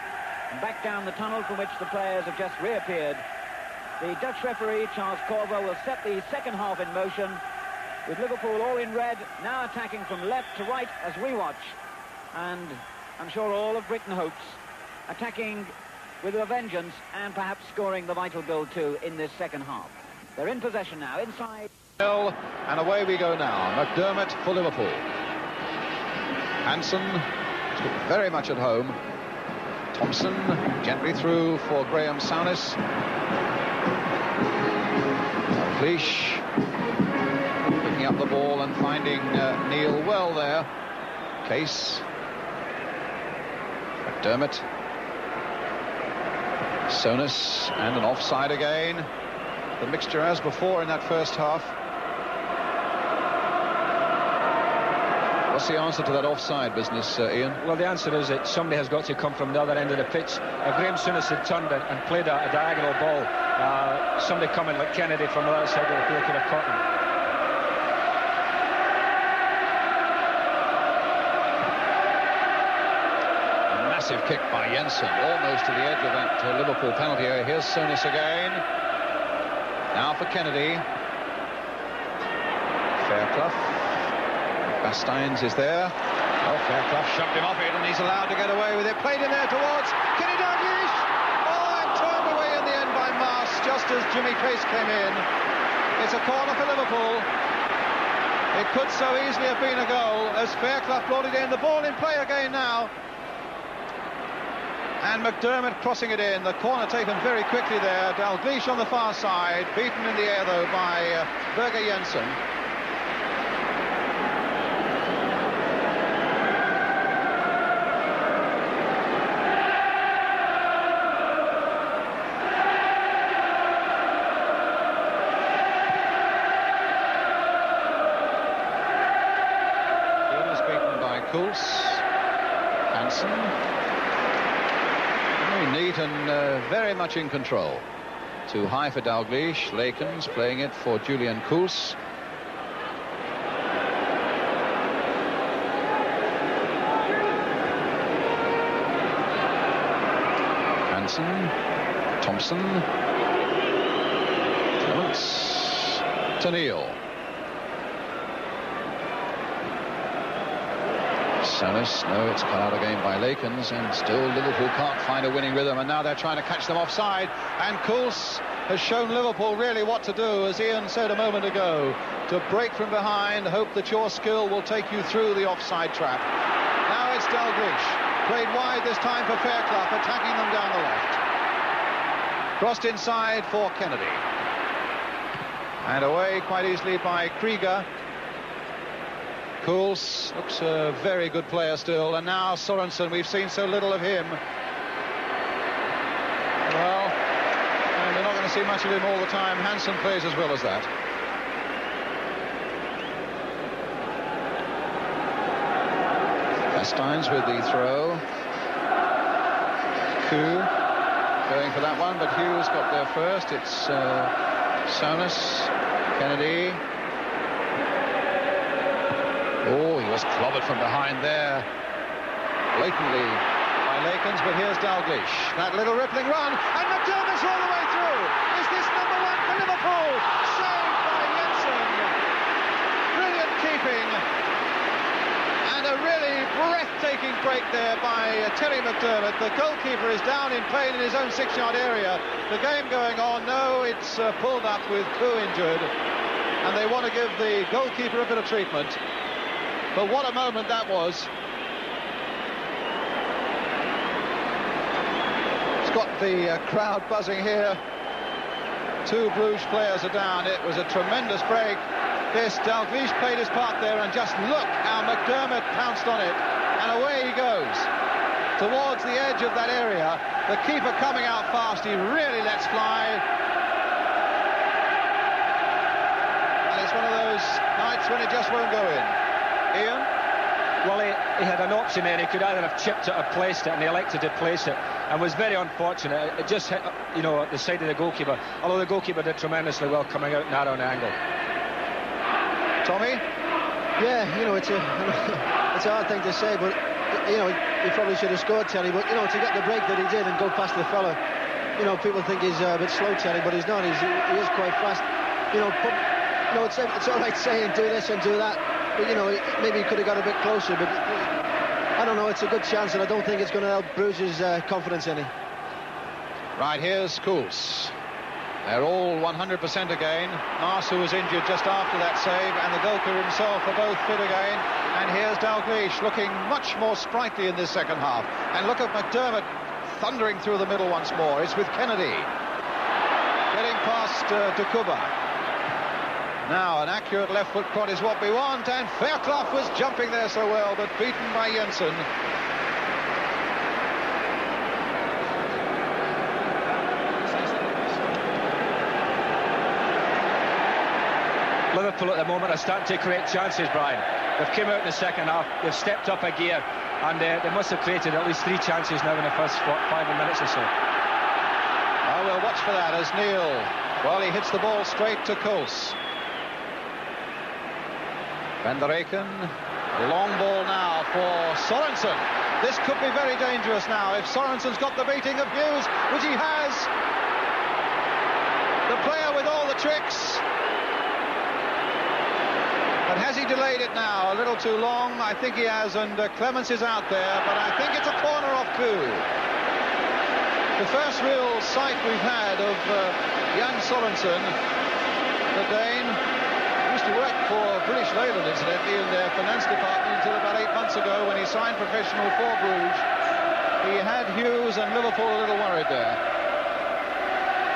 and back down the tunnel from which the players have just reappeared, the Dutch referee, Charles Corver, will set the second half in motion, with Liverpool all in red, now attacking from left to right as we watch. And I'm sure all of Britain hopes attacking with a vengeance and perhaps scoring the vital goal too in this second half. They're in possession now, inside. And away we go now. McDermott for Liverpool. Hansen very much at home. Thompson gently through for Graham Souness. Dalglish picking up the ball and finding Neil well there. Case. McDermott. Souness, and an offside again. The mixture as before in that first half. What's the answer to that offside business, Ian? Well, the answer is that somebody has got to come from the other end of the pitch. If Graham Souness had turned and played a diagonal ball, somebody coming like Kennedy from the other side of the field could have caught him. Massive kick by Jensen, almost to the edge of that Liverpool penalty area. Here's Souness again. Now for Kennedy. Fairclough. Basteins is there. Oh, Fairclough shoved him off it, and he's allowed to get away with it. Played in there towards Kenny Dalglish. Oh, and turned away in the end by Mars, just as Jimmy Case came in. It's a corner for Liverpool. It could so easily have been a goal as Fairclough brought it in. The ball in play again now. And McDermott crossing it in. The corner taken very quickly there. Dalglish on the far side. Beaten in the air, though, by Brugge Jensen. He was beaten by Kuls. Hansen. Neat and very much in control. Too high for Dalglish. Lakens playing it for Julian Kuls. Hansen. Thompson. Clements. To Neil. Souness, no, it's cut out again by Lakens, and still Liverpool can't find a winning rhythm, and now they're trying to catch them offside, and Kuls has shown Liverpool really what to do, as Ian said a moment ago, to break from behind, hope that your skill will take you through the offside trap. Now it's Dalglish, played wide this time for Fairclough, attacking them down the left. Crossed inside for Kennedy. And away quite easily by Krieger. Kuls looks a very good player still, and now Sorensen, we've seen so little of him. Well, and we're not going to see much of him all the time. Hansen plays as well as that. Basteins with the throw. Koo going for that one, but Hughes got there first. It's Souness, Kennedy. Oh, he was clobbered from behind there, blatantly by Lakens, but here's Dalglish. That little rippling run, and McDermott's all the way through. Is this number 1 for Liverpool? Saved by Jensen. Brilliant keeping. And a really breathtaking break there by Terry McDermott. The goalkeeper is down in pain in his own 6-yard area. The game going on. No, it's pulled up with Koo injured. And they want to give the goalkeeper a bit of treatment. But what a moment that was. It's got the crowd buzzing here 2 Bruges players are down. It was a tremendous break. This Dalglish played his part there, and just look how McDermott pounced on it, and away he goes towards the edge of that area. The keeper coming out fast, he really lets fly, and it's one of those nights when it just won't go in. Ian? Well, he had an option there. He could either have chipped it or placed it, and he elected to place it, and was very unfortunate. It just hit, you know, at the side of the goalkeeper, although the goalkeeper did tremendously well coming out narrow an angle. Tommy? Yeah, you know, it's a hard thing to say, but, you know, he probably should have scored, Terry, but, you know, to get the break that he did and go past the fella, you know, people think he's a bit slow, Terry, but he's not. He is quite fast. You know, it's all right saying do this and do that, but, you know, maybe he could have got a bit closer, but I don't know, it's a good chance, and I don't think it's going to help Bruges' confidence any. Right, here's Kools. They're all 100% again. Mars, who was injured just after that save, and the goalkeeper himself are both fit again. And here's Dalglish looking much more sprightly in this second half. And look at McDermott thundering through the middle once more. It's with Kennedy getting past Dukuba. Now, an accurate left foot prod is what we want, and Fairclough was jumping there so well, but beaten by Jensen. Liverpool at the moment are starting to create chances, Brian. They've come out in the second half, they've stepped up a gear, and they must have created at least 3 chances now in the first 5 minutes or so. Oh, we'll watch for that as Neil, well, he hits the ball straight to Kools. Van der Eycken, long ball now for Sorensen. This could be very dangerous now if Sorensen's got the beating of Hughes, which he has. The player with all the tricks. But has he delayed it now a little too long? I think he has, and Clemens is out there, but I think it's a corner off Koo. The first real sight we've had of young Sorensen, the Dane, used to work for British Leyland, incidentally, in their finance department until about 8 months ago when he signed professional for Bruges. He had Hughes and Liverpool a little worried there.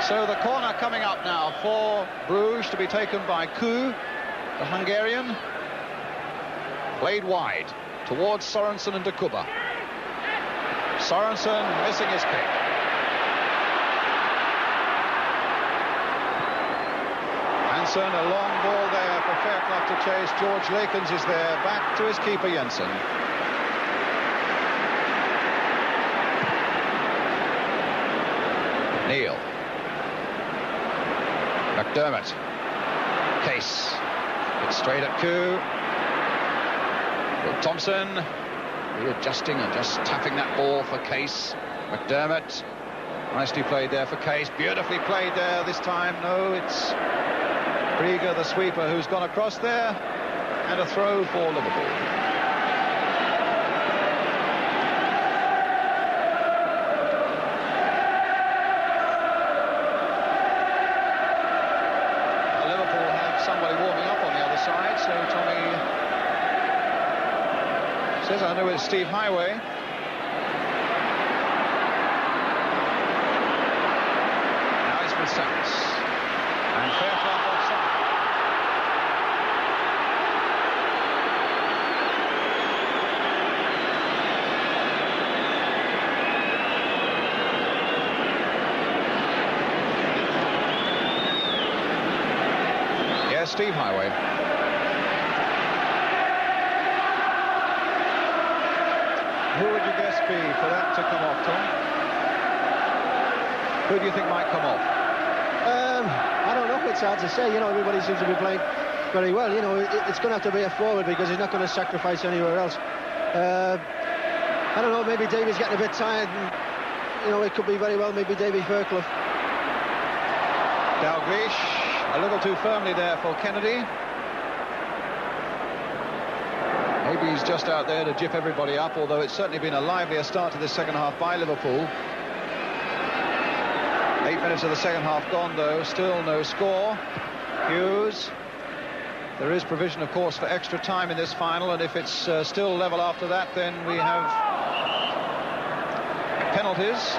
So the corner coming up now for Bruges to be taken by Koo, the Hungarian. Played wide towards Sorensen and Dukuba. Sorensen missing his kick. Hansen, a long ball there for Fairclough to chase. George Lakens is there, back to his keeper Jensen. Neil. McDermott. Case. It's straight at Koo. Will Thompson readjusting and just tapping that ball for Case. McDermott. Nicely played there for Case. Beautifully played there this time. No, it's Brugge, the sweeper, who's gone across there. And a throw for Liverpool. Says I know it's Steve Highway. Now it's with Sands. And Fairclough offside. Yes, Steve Highway. Who would your guess be for that to come off, Tom? Who do you think might come off? I don't know. It's hard to say. You know, everybody seems to be playing very well. You know, it's going to have to be a forward because he's not going to sacrifice anywhere else. I don't know. Maybe Davy's getting a bit tired. And, you know, it could be very well maybe Davy Fairclough. Dalglish a little too firmly there for Kennedy. Maybe he's just out there to jip everybody up, although it's certainly been a livelier start to this second half by Liverpool. 8 minutes of the second half gone, though. Still no score. Hughes. There is provision, of course, for extra time in this final, and if it's still level after that, then we have penalties.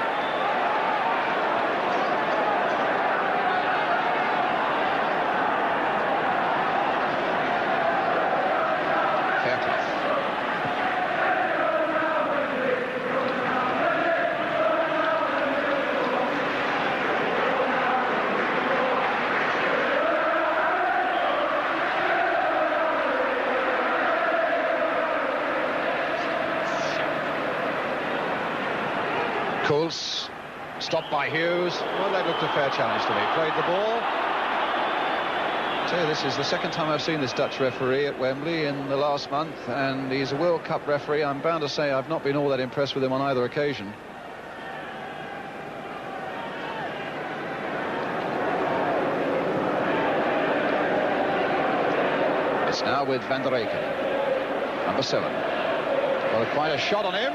Stopped by Hughes. Well, that looked a fair challenge to me. Played the ball. I tell you, this is the second time I've seen this Dutch referee at Wembley in the last month, and he's a World Cup referee. I'm bound to say I've not been all that impressed with him on either occasion. It's now with Van der Eycken, number 7. Well, quite a shot on him.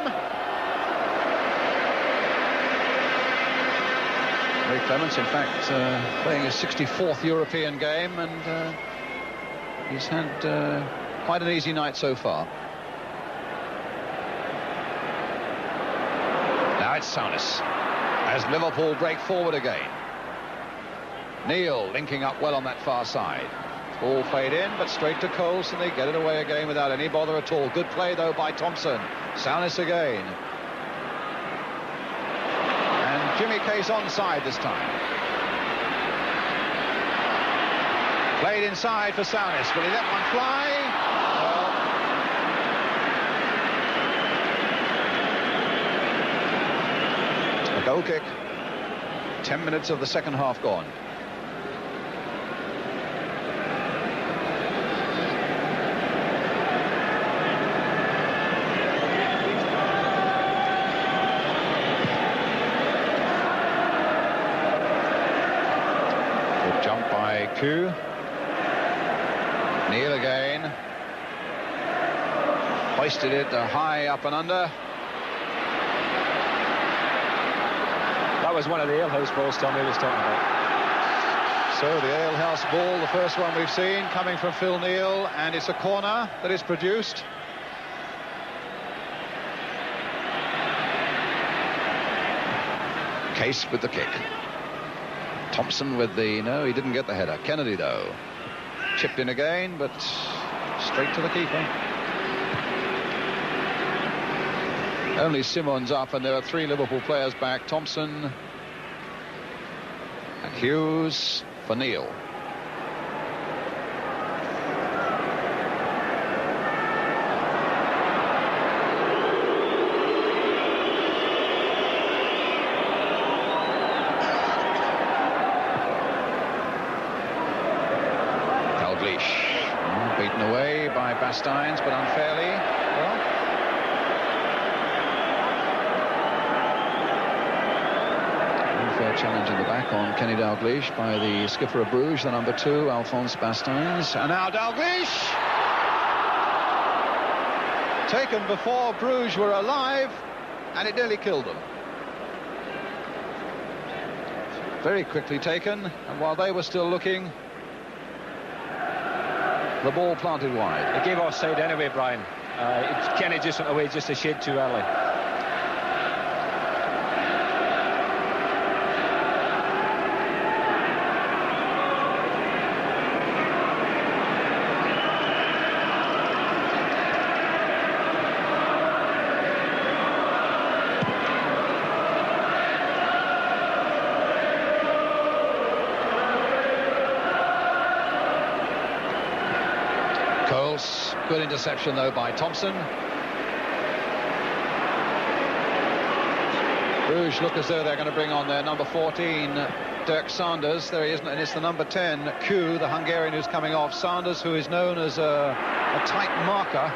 Ray Clements, in fact, playing his 64th European game, and he's had quite an easy night so far. Now it's Souness as Liverpool break forward again. Neil linking up well on that far side. Ball played in, but straight to Coles, and they get it away again without any bother at all. Good play, though, by Thompson. Souness again. And Jimmy Case onside this time. Played inside for Souness. Will he let one fly? Well, a goal kick. 10 minutes of the second half gone. Neil again. Hoisted it high up and under. That was one of the alehouse balls Tommy was talking about. So the alehouse ball, the first one we've seen, coming from Phil Neal, and it's a corner that is produced. Case with the kick. Thompson with the... No, he didn't get the header. Kennedy, though. Chipped in again, but straight to the keeper. Only Simmons up, and there are 3 Liverpool players back. Thompson and Hughes for Neil. Beaten away by Basteins, but unfairly. Well, unfair challenge in the back on Kenny Dalglish by the skipper of Bruges, the number 2, Alphonse Basteins. And now Dalglish! Taken before Bruges were alive, and it nearly killed them. Very quickly taken, and while they were still looking, the ball planted wide. It gave offside anyway, Brian. Kenny just went away just a shade too early. Good interception, though, by Thompson. Bruges look as though they're going to bring on their number 14, Dirk Sanders. There he is, and it's the number 10, Q, the Hungarian who's coming off. Sanders, who is known as a tight marker.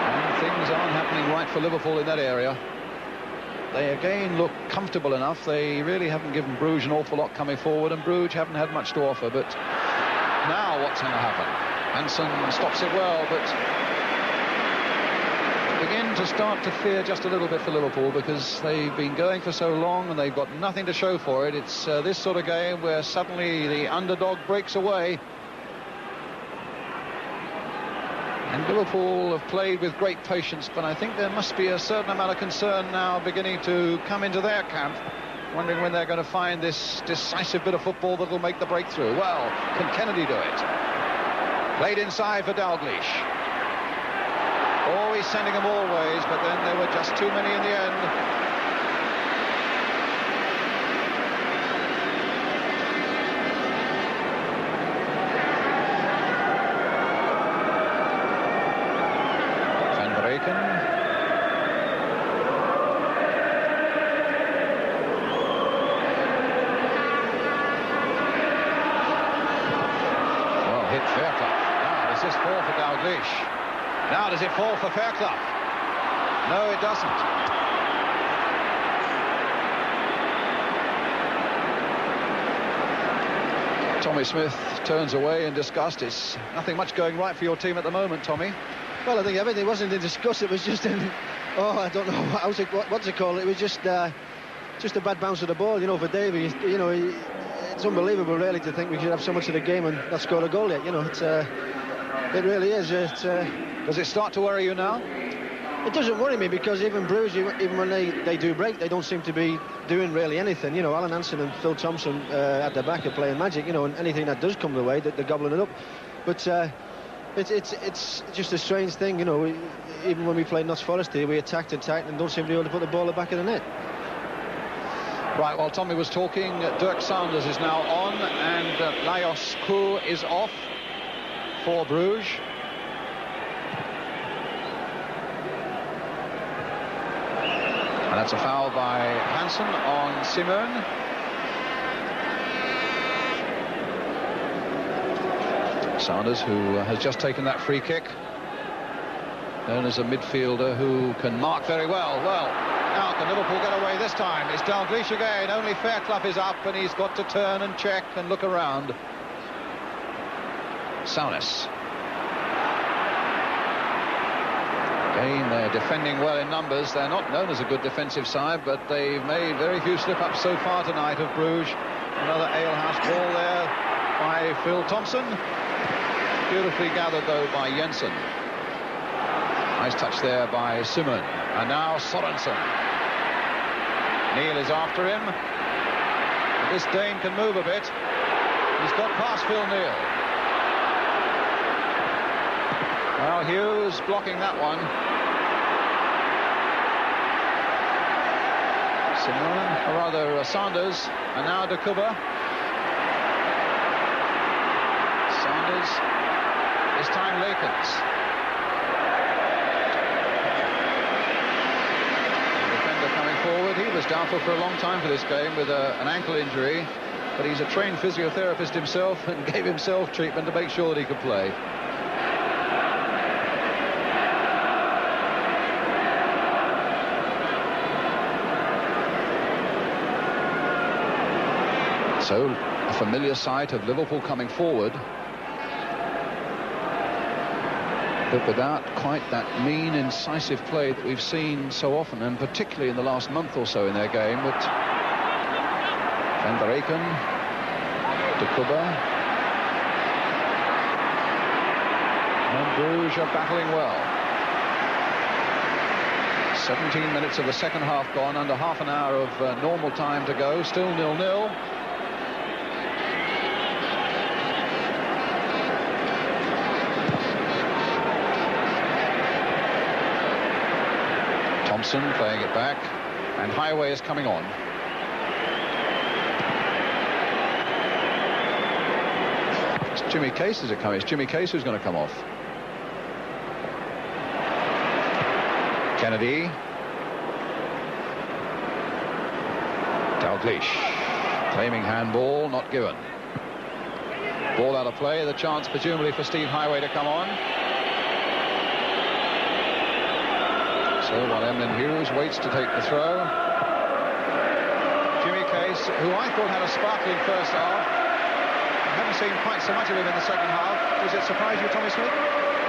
And things aren't happening right for Liverpool in that area. They again look comfortable enough. They really haven't given Bruges an awful lot coming forward, and Bruges haven't had much to offer. But now what's going to happen? Hansen stops it well, but begin to start to fear just a little bit for Liverpool, because they've been going for so long and they've got nothing to show for it. It's this sort of game where suddenly the underdog breaks away. And Liverpool have played with great patience, but I think there must be a certain amount of concern now beginning to come into their camp, wondering when they're going to find this decisive bit of football that will make the breakthrough. Well, can Kennedy do it? Played inside for Dalglish. Always sending them all ways, but then there were just too many in the end. fall for Dalglish. Now does it fall for Fairclough? No, it doesn't. Tommy Smith turns away in disgust. It's nothing much going right for your team at the moment, Tommy. Well, I think everything wasn't in disgust. It was just in, I don't know, what's it called? It was just a bad bounce of the ball, you know, for Davey. You know, it's unbelievable, really, to think we could have so much of the game and not score a goal yet. You know, it really is. Does it start to worry you now? It doesn't worry me, because even Brugge, even when they do break, they don't seem to be doing really anything. You know, Alan Hansen and Phil Thompson at the back are playing magic. You know, and anything that does come their way, they're gobbling it up. But it's just a strange thing. You know, even when we played Notts Forest here, we attacked and don't seem to be able to put the ball at the back of the net. Right, while Tommy was talking, Dirk Saunders is now on, and Lajos Kuh is off for Bruges. And that's a foul by Hansen on Simon. Saunders, who has just taken that free kick, known as a midfielder who can mark very well. Well, now can Liverpool get away this time? It's Dalglish again. Only Fairclough is up, and he's got to turn and check and look around. Saunders. Again, they're defending well in numbers. They're not known as a good defensive side, but they've made very few slip-ups so far tonight of Bruges. Another alehouse ball there by Phil Thompson. Beautifully gathered, though, by Jensen. Nice touch there by Simon. And now Sorensen. Neil is after him. But this Dane can move a bit. He's got past Phil Neal. Now Hughes blocking that one. Simon, or rather Saunders, and now De Kuba. Saunders, this time Lakens. Defender coming forward. He was doubtful for a long time for this game with an ankle injury, but he's a trained physiotherapist himself and gave himself treatment to make sure that he could play. So, a familiar sight of Liverpool coming forward, but without quite that mean, incisive play that we've seen so often, and particularly in the last month or so in their game. But Van der Eycken, De Kuba, and Bruges are battling well. 17 minutes of the second half gone, under half an hour of normal time to go, still 0-0. Thompson playing it back, and Highway is coming on. It's Jimmy Case as it comes. It's Jimmy Case who's going to come off. Kennedy. Dalglish. Claiming handball, not given. Ball out of play, the chance presumably for Steve Highway to come on. So while Emlyn Hughes waits to take the throw, Jimmy Case, who I thought had a sparkling first half, I haven't seen quite so much of him in the second half. Does it surprise you, Tommy Smith?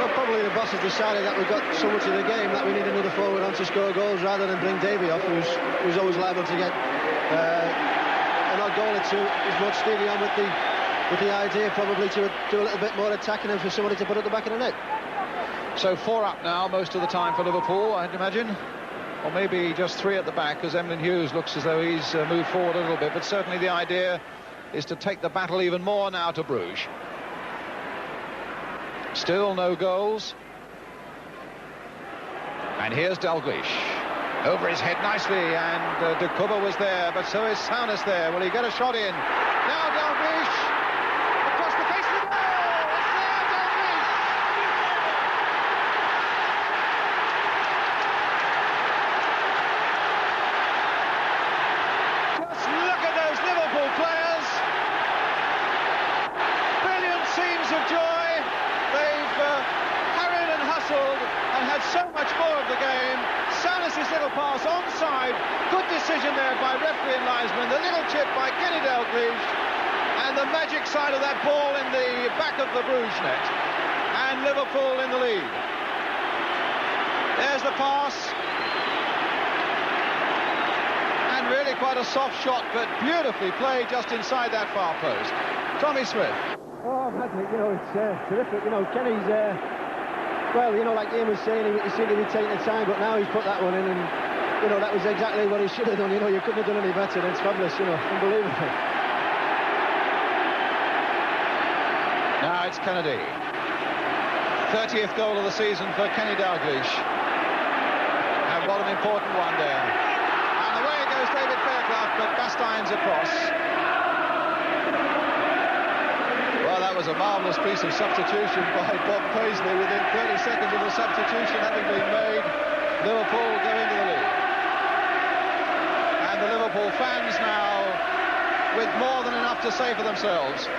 Well, probably the boss has decided that we've got so much of the game that we need another forward on to score goals rather than bring Davey off, who's always liable to get an odd goal or two. He's brought Stevie on with the idea probably to do a little bit more attacking and for somebody to put at the back of the net. So 4 up now most of the time for Liverpool, I'd imagine. Or maybe just 3 at the back, because Emlyn Hughes looks as though he's moved forward a little bit. But certainly the idea is to take the battle even more now to Bruges. Still no goals. And here's Dalglish. Over his head nicely, and De Kuba was there, but so is Saunders there. Will he get a shot in? Now Dalglish! Across the face of the goal! It's there, Dalglish! Just look at those Liverpool players! Brilliant scenes of joy. They've offside. Good decision there by referee and linesman. The little chip by Kenny Dalglish, and the magic side of that ball in the back of the Brugge net, and Liverpool in the lead. There's the pass, and really quite a soft shot, but beautifully played just inside that far post. Tommy Smith. Oh, Patrick, it's terrific. Kenny's, well, like Ian was saying, he seemed to be taking the time, but now he's put that one in, and, that was exactly what he should have done. You couldn't have done any better. It's fabulous, unbelievable. Now it's Kennedy. 30th goal of the season for Kenny Dalglish. And what an important one there. And away goes David Fairclough, but Bastien's across. Well, that was a marvellous piece of substitution by Bob Paisley. Within 30 seconds of the substitution having been made, Liverpool go into the lead. And the Liverpool fans now with more than enough to say for themselves.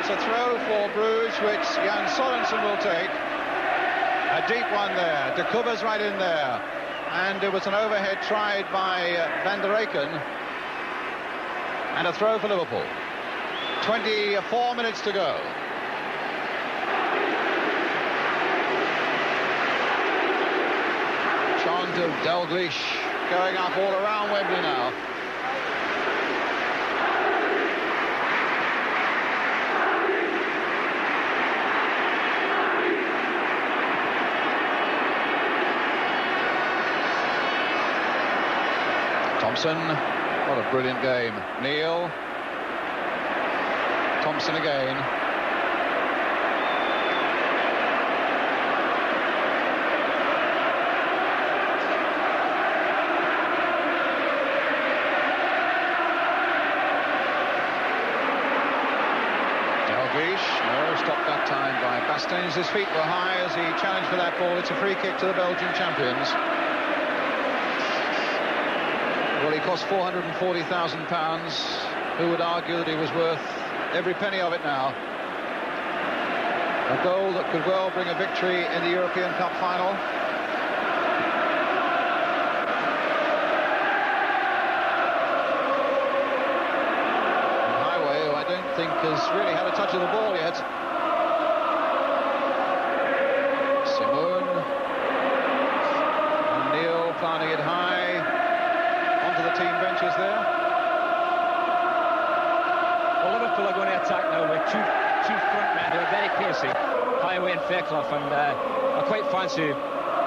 A throw for Bruges, which Jan Sorensen will take. A deep one there. De Koever's right in there. And it was an overhead tried by Van der Eycken. And a throw for Liverpool. 24 minutes to go. Chant of Dalglish going up all around Wembley now. Thompson, what a brilliant game. Neil, Thompson again. Dalglish, no, stopped that time by Bastien. His feet were high as he challenged for that ball. It's a free kick to the Belgian champions. Well, he cost £440,000. Who would argue that he was worth every penny of it now? A goal that could well bring a victory in the European Cup final. And Highway, who I don't think has really had a touch of the ball yet. Simone. And Neil planting it high. The team benches there. Well, Liverpool are going to attack now with two front men who are very pacey, Highway and Fairclough, and I quite fancy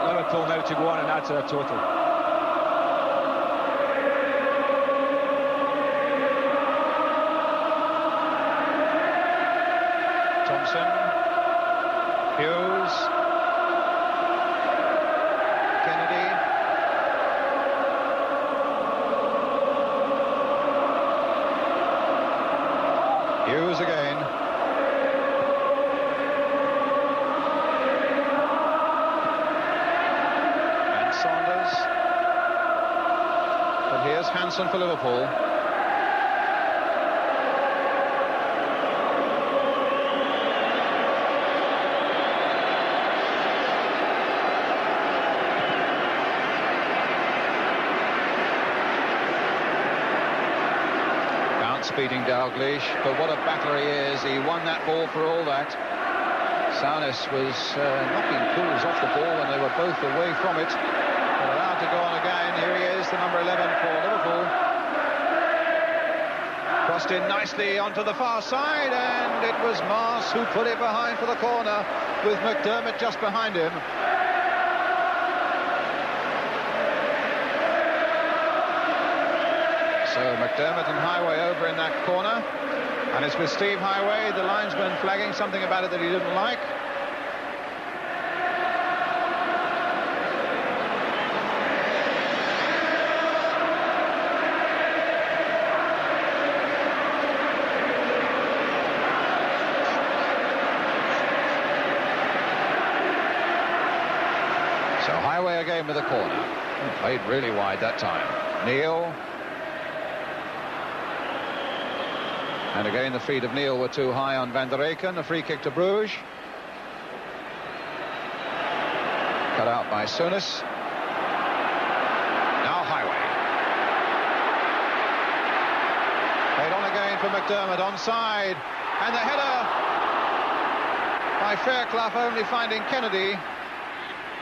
Liverpool now to go on and add to their total. Thompson, Hughes, Kennedy. Hughes again. And Saunders. But here's Hansen for Liverpool. Beating Dalglish, but what a battler he is. He won that ball for all that. Saunis was knocking Cools off the ball and they were both away from it. They're allowed to go on again. Here he is, the number 11 for Liverpool. Crossed in nicely onto the far side, and it was Mars who put it behind for the corner with McDermott just behind him. So McDermott and Highway over in that corner, and it's with Steve Highway, the linesman, flagging something about it that he didn't like. So Highway again with the corner. Played really wide that time. Neil. And again, the feet of Neil were too high on Van der Eycken. A free kick to Brugge. Cut out by Souness. Now Highway. Played on again for McDermott, onside. And the header by Fairclough, only finding Kennedy.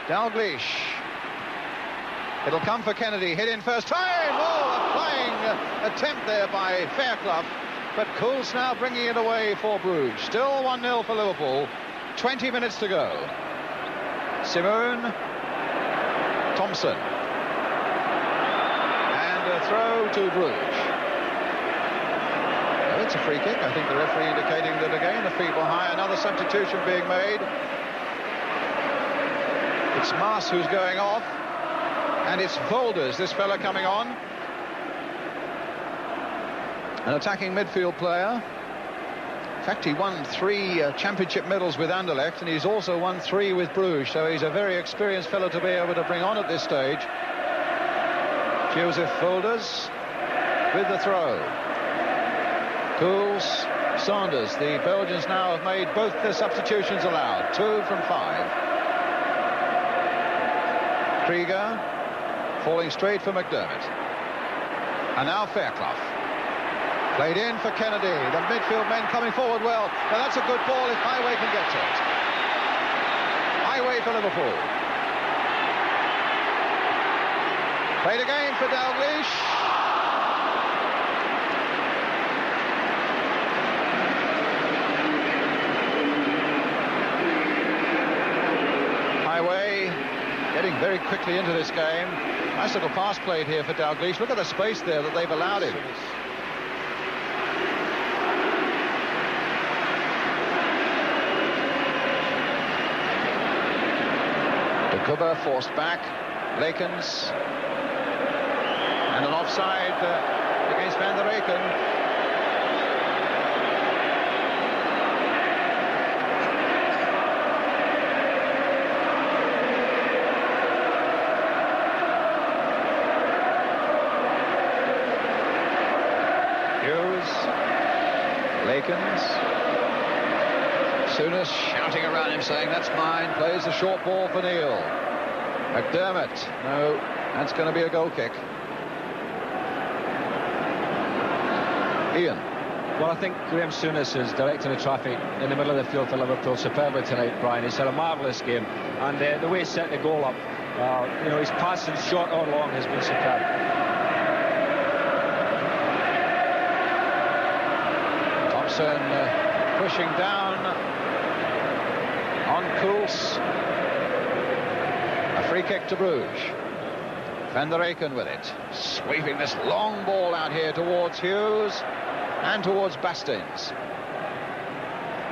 Dalglish. It'll come for Kennedy. Hit in first time. Oh, a flying attempt there by Fairclough. But Kools now bringing it away for Brugge. Still 1-0 for Liverpool. 20 minutes to go. Simone. Thompson. And a throw to Brugge. Well, it's a free kick. I think the referee indicating that again the feet were high. Another substitution being made. It's Maas who's going off. And it's Volders, this fella, coming on. An attacking midfield player. In fact, he won 3 championship medals with Anderlecht, and he's also won 3 with Bruges, so he's a very experienced fellow to be able to bring on at this stage. Joseph Volders with the throw. Kools, Saunders. The Belgians now have made both their substitutions allowed. 2 from 5. Krieger falling straight for McDermott. And now Fairclough. Played in for Kennedy. The midfield men coming forward well. Now that's a good ball if Highway can get to it. Highway for Liverpool. Played again for Dalglish. Highway getting very quickly into this game. Nice little pass played here for Dalglish. Look at the space there that they've allowed him. Cooper forced back. Lakens. And an offside against Van der Eycken. Hughes. Lakens. Souness shouting around him saying that's mine. Plays a short ball for Neil. McDermott. No, that's going to be a goal kick. Ian. Well, I think Graham Souness is directing the traffic in the middle of the field for Liverpool superbly tonight, Brian. He's had a marvellous game, and the way he set the goal up, you know, his passing short or long has been superb. Thompson pushing down on Kools. A free kick to Brugge. Van der Eycken with it. Sweeping this long ball out here towards Hughes and towards Bastings.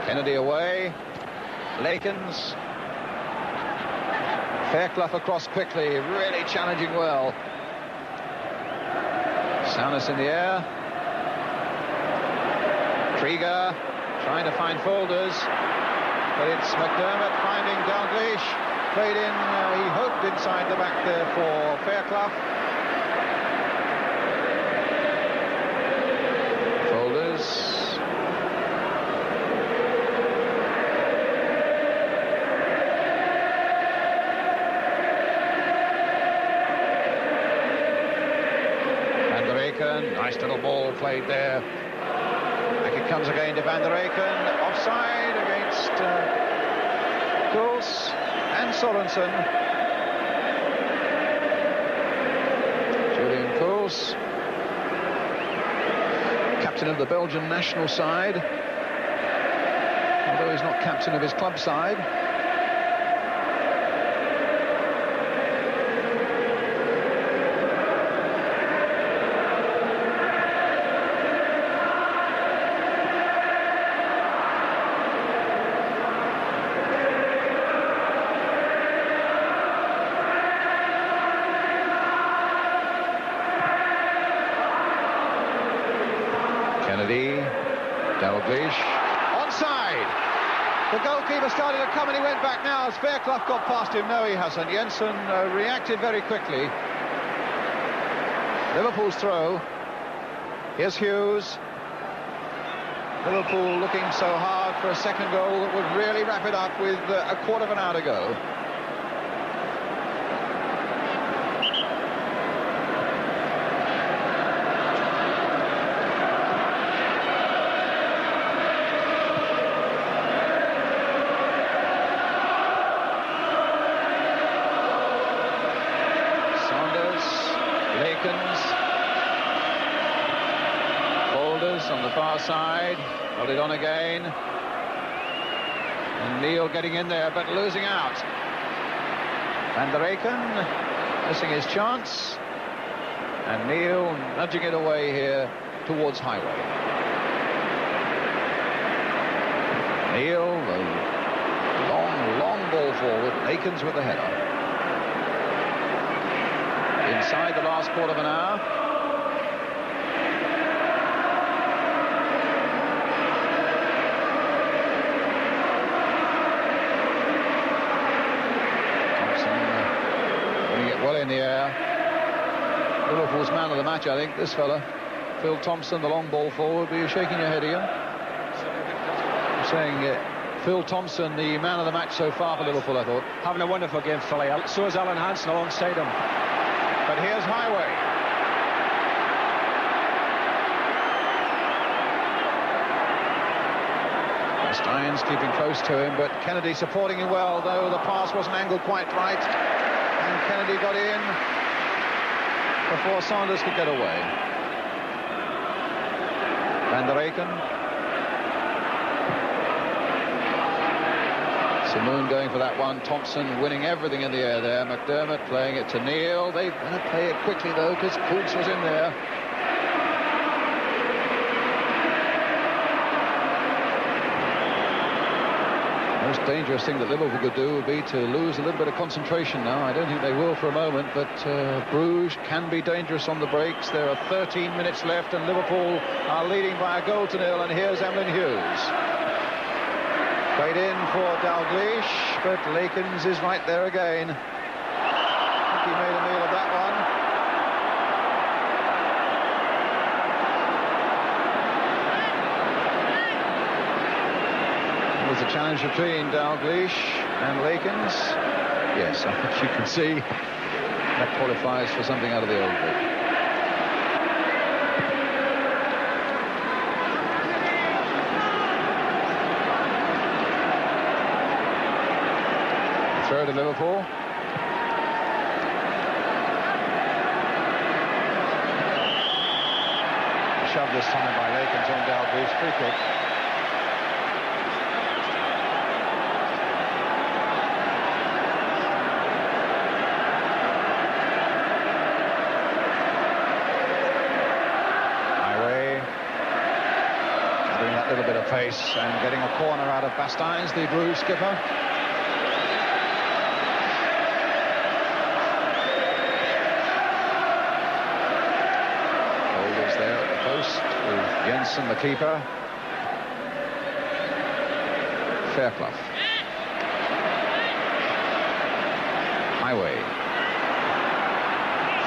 Kennedy away. Lakens. Fairclough across quickly, really challenging well. Souness in the air. Krieger trying to find Volders, but it's McDermott finding Dalglish. Played in, he hoped inside the back there for Fairclough. Volders. Van der Eycken, nice little ball played there. Back it comes again to Van der Eycken. Offside against Kools and Sorensen. Julian Kools, captain of the Belgian national side, although he's not captain of his club side. Dalglish. Onside! The goalkeeper started to come and he went back now as Fairclough got past him. No, he hasn't. Jensen reacted very quickly. Liverpool's throw. Here's Hughes. Liverpool looking so hard for a second goal that would really wrap it up with a quarter of an hour to go. On the far side, got it on again, and Neil getting in there but losing out. Van der Eycken missing his chance, and Neil nudging it away here towards Highway. Neil, the long ball forward, Aikens with the header. Inside the last quarter of an hour. In the air. Liverpool's man of the match, I think, this fella, Phil Thompson, the long ball forward. Were you shaking your head, Ian? I'm saying Phil Thompson, the man of the match so far for Liverpool, I thought. Having a wonderful game, Philly. So is Alan Hansen alongside him. But here's Highway. Steins keeping close to him, but Kennedy supporting him well, though the pass wasn't angled quite right. And Kennedy got in before Saunders could get away. Van der Eycken. Simoon going for that one. Thompson winning everything in the air there. McDermott playing it to Neil. They're going to play it quickly, though, because Kuntz was in there. The most dangerous thing that Liverpool could do would be to lose a little bit of concentration now. I don't think they will for a moment, but Bruges can be dangerous on the breaks. There are 13 minutes left and Liverpool are leading by a goal to nil, and here's Emlyn Hughes. Played in for Dalglish, but Lakens is right there again. I think he made a meal of that one. There's a challenge between Dalglish and Lakens. Yes, I think you can see that qualifies for something out of the old book. Throw to Liverpool. Shoved this time by Lakens on Dalglish. Free kick. Little bit of pace and getting a corner out of Bastains, the Bruges skipper. Holders there at the post with Jensen, the keeper. Fairclough. Highway.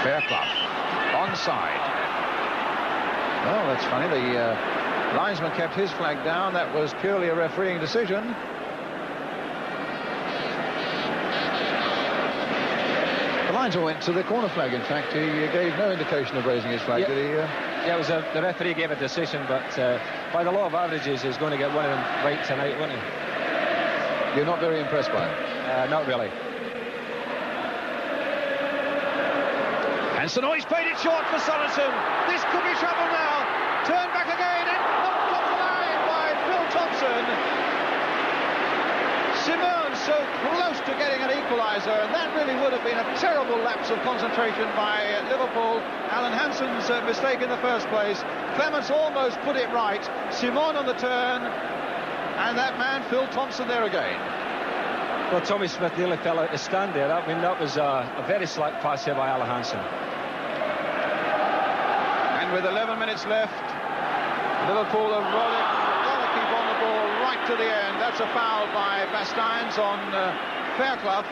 Fairclough. Onside. Oh, that's funny. The linesman kept his flag down. That was purely a refereeing decision. The linesman went to the corner flag, in fact. He gave no indication of raising his flag, did he? Yeah, it was the referee gave a decision, but by the law of averages, he's going to get one of them right tonight, won't he? You're not very impressed by it? Not really. Hansen, oh, he's played it short for Sorensen. This could be trouble now. Turn back again and knocked off the line by Phil Thompson. Simone so close to getting an equaliser, and that really would have been a terrible lapse of concentration by Liverpool. Alan Hansen's mistake in the first place. Clements almost put it right. Simone on the turn, and that man Phil Thompson there again. Well, Tommy Smith nearly fell out the stand there. I mean, that was a very slack pass here by Alan Hansen. And with 11 minutes left, Liverpool are rolling. Got to keep on the ball right to the end. That's a foul by Bastains on Fairclough,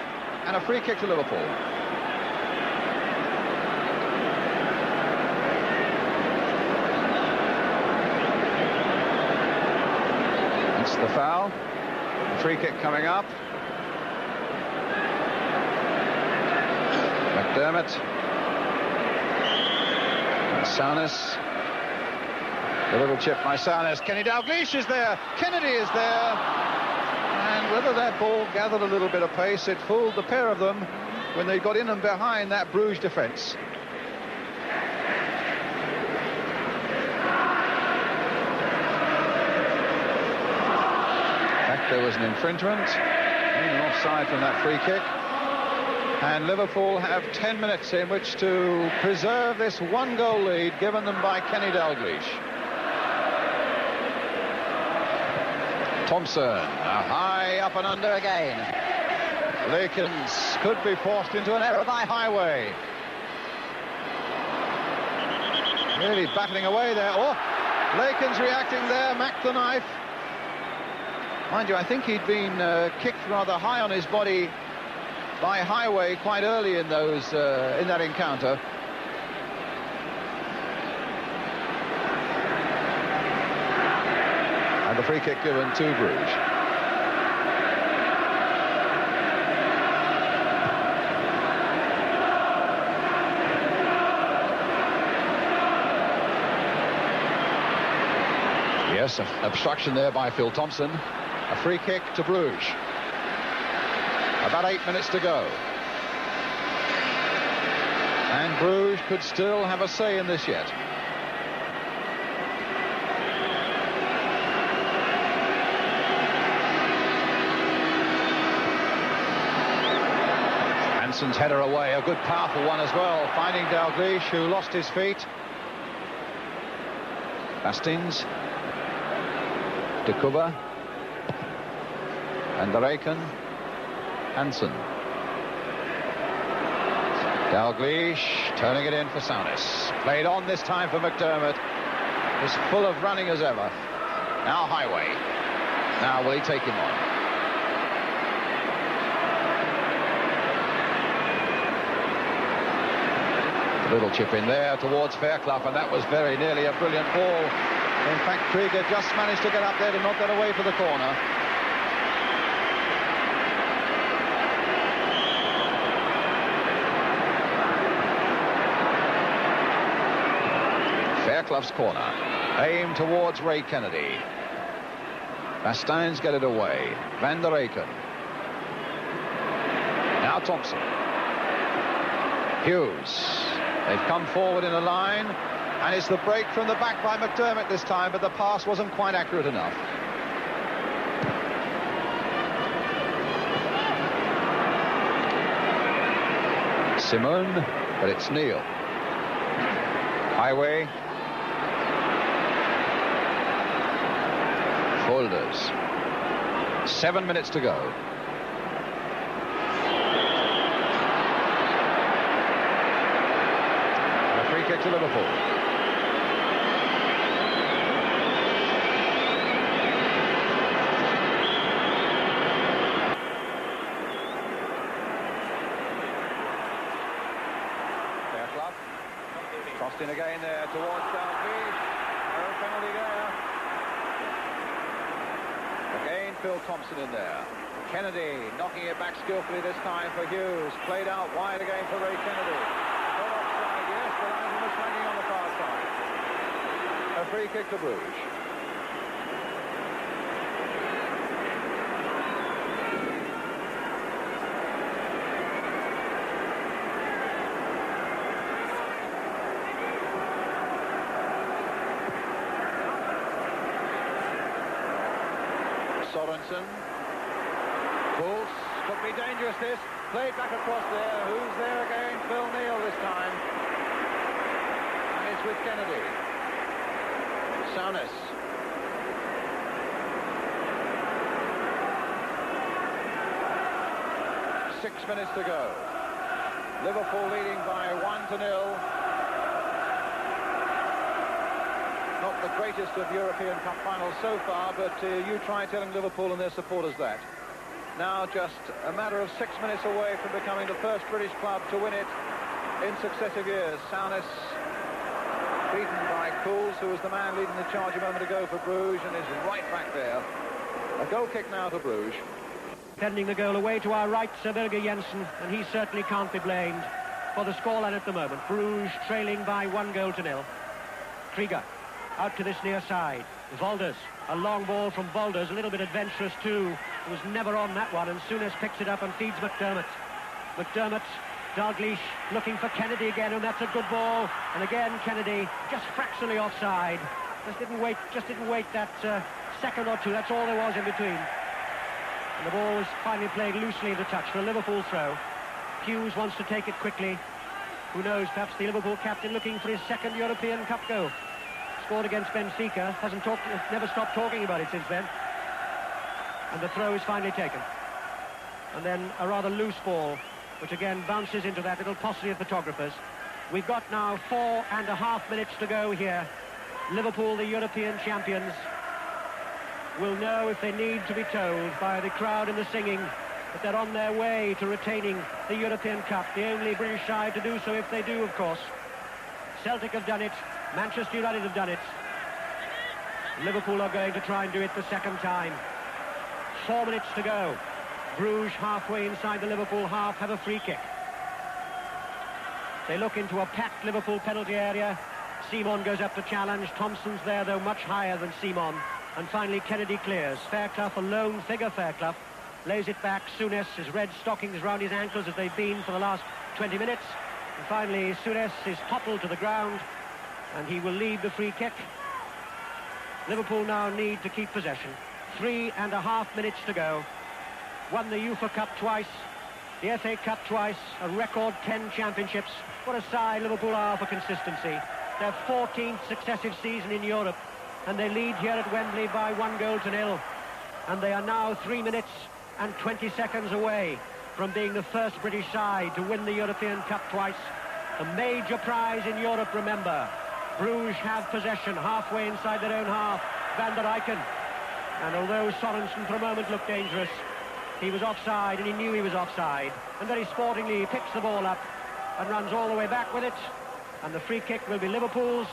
and a free kick to Liverpool. the foul. Free kick coming up. McDermott. And Souness. The little chip by Souness. Kenny Dalglish is there. Kennedy is there. And whether that ball gathered a little bit of pace, it fooled the pair of them when they got in and behind that Bruges defence. In fact, there was an infringement, an offside from that free kick. And Liverpool have 10 minutes in which to preserve this one-goal lead given them by Kenny Dalglish. Thompson, a high up and under again. Lakins could be forced into an error by Highway. Really battling away there. Oh, Lakins reacting there, Mac the knife. Mind you, I think he'd been kicked rather high on his body by Highway quite early in that encounter. And the free kick given to Bruges. Yes, obstruction there by Phil Thompson. A free kick to Bruges. About 8 minutes to go. And Bruges could still have a say in this yet. Hanson's header away, a good powerful one as well, finding Dalglish, who lost his feet. Bastings. De Kuba. And de Reken. Hansen. Dalglish turning it in for Souness. Played on this time for McDermott. As full of running as ever. Now Highway. Now will he take him on? A little chip in there towards Fairclough, and that was very nearly a brilliant ball. In fact, Krieger just managed to get up there to knock that away for the corner. Fairclough's corner. Aim towards Ray Kennedy. Bastings get it away. Van der Reken. Now Thompson. Hughes. They've come forward in a line, and it's the break from the back by McDermott this time, but the pass wasn't quite accurate enough. Simone, but it's Neil. Highway. Folders. 7 minutes to go. Kick to Liverpool. Fairclough. Crossed in again there towards Dalglish. No penalty there. Again, Phil Thompson in there. Kennedy knocking it back skillfully this time for Hughes. Played out wide again for Ray Kennedy. Hanging on the far side. A free kick to Bruges. Sorensen. Bulls could be dangerous this. Played back across there. Who's there again? Phil Neal this time. With Kennedy. Souness. Six minutes to go. Liverpool leading by 1-0. Not the greatest of European Cup finals so far, but you try telling Liverpool and their supporters that. Now just a matter of 6 minutes away from becoming the first British club to win it in successive years. Souness beaten by Cools, who was the man leading the charge a moment ago for Bruges, and is right back there. A goal kick now to Bruges. Sending the goal away to our right, Sir Birger Jensen, and he certainly can't be blamed for the scoreline at the moment. Bruges trailing by 1-0. Krieger out to this near side. Volders, a long ball from Volders, a little bit adventurous too. He was never on that one, and Souness picks it up and feeds McDermott. McDermott, Dalglish looking for Kennedy again, and that's a good ball. And again, Kennedy just fractionally offside. Just didn't wait that second or two. That's all there was in between. And the ball was finally played loosely into touch for a Liverpool throw. Hughes wants to take it quickly. Who knows, perhaps the Liverpool captain looking for his second European Cup goal. Scored against Benfica, never stopped talking about it since then. And the throw is finally taken. And then a rather loose ball, which again bounces into that little posse of photographers. We've got now 4.5 minutes to go here. Liverpool, the European champions, will know, if they need to be told by the crowd and the singing, that they're on their way to retaining the European Cup. The only British side to do so, if they do, of course. Celtic have done it. Manchester United have done it. Liverpool are going to try and do it the second time. 4 minutes to go. Bruges, halfway inside the Liverpool half, have a free kick. They look into a packed Liverpool penalty area. Simon goes up to challenge. Thompson's there, though, much higher than Simon. And finally, Kennedy clears. Fairclough, a lone figure, Fairclough. Lays it back. Souness, his red stockings round his ankles as they've been for the last 20 minutes. And finally, Souness is toppled to the ground, and he will lead the free kick. Liverpool now need to keep possession. 3.5 minutes to go. Won the UEFA Cup twice, the FA Cup twice, a record 10 championships. What a side Liverpool are for consistency. Their 14th successive season in Europe, and they lead here at Wembley by 1-0. And they are now 3 minutes and 20 seconds away from being the first British side to win the European Cup twice. A major prize in Europe, remember. Bruges have possession halfway inside their own half. Van der Eycken. And although Sorensen for a moment looked dangerous, he was offside, and he knew he was offside. And very sportingly, he picks the ball up and runs all the way back with it. And the free kick will be Liverpool's,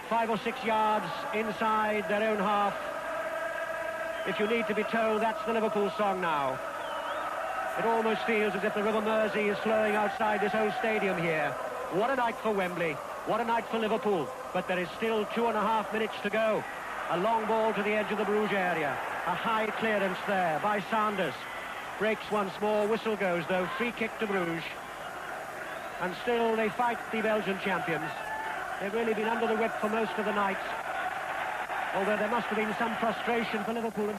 5 or 6 yards inside their own half. If you need to be told, that's the Liverpool song now. It almost feels as if the River Mersey is flowing outside this old stadium here. What a night for Wembley. What a night for Liverpool. But there is still 2.5 minutes to go. A long ball to the edge of the Bruges area. A high clearance there by Sanders. Breaks once more. Whistle goes, though. Free kick to Bruges. And still they fight the Belgian champions. They've really been under the whip for most of the night. Although there must have been some frustration for Liverpool.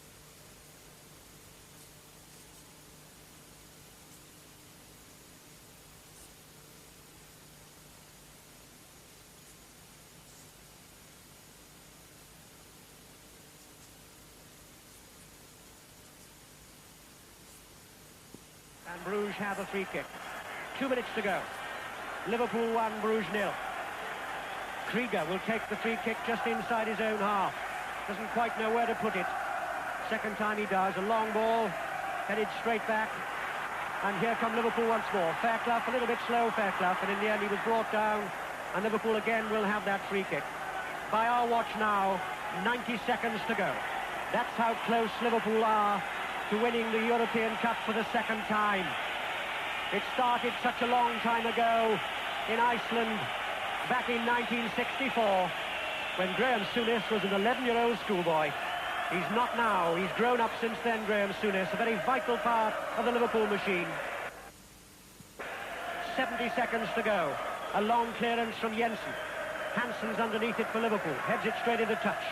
And Bruges have a free kick. 2 minutes to go. Liverpool 1, Bruges 0. Krieger will take the free kick just inside his own half. Doesn't quite know where to put it. Second time he does. A long ball, headed straight back. And here come Liverpool once more. Fairclough, a little bit slow, Fairclough, and in the end he was brought down. And Liverpool again will have that free kick. By our watch now, 90 seconds to go. That's how close Liverpool are to winning the European Cup for the second time. It started such a long time ago in Iceland, back in 1964, when Graham Souness was an 11-year-old schoolboy. He's not now. He's grown up since then, Graham Souness, a very vital part of the Liverpool machine. 70 seconds to go. A long clearance from Jensen. Hansen's underneath it for Liverpool. Heads it straight into touch.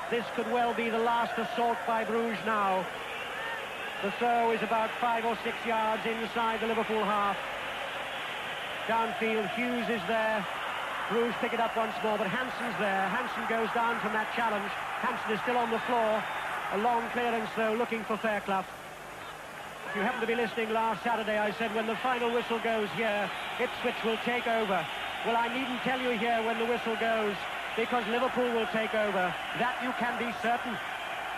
This could well be the last assault by Bruges now. The throw is about 5 or 6 yards inside the Liverpool half. Downfield, Hughes is there. Bruges pick it up once more, but Hansen's there. Hansen goes down from that challenge. Hansen is still on the floor. A long clearance, though, looking for Fairclough. If you happen to be listening last Saturday, I said when the final whistle goes here, Ipswich will take over. Well, I needn't tell you here when the whistle goes, because Liverpool will take over. That you can be certain.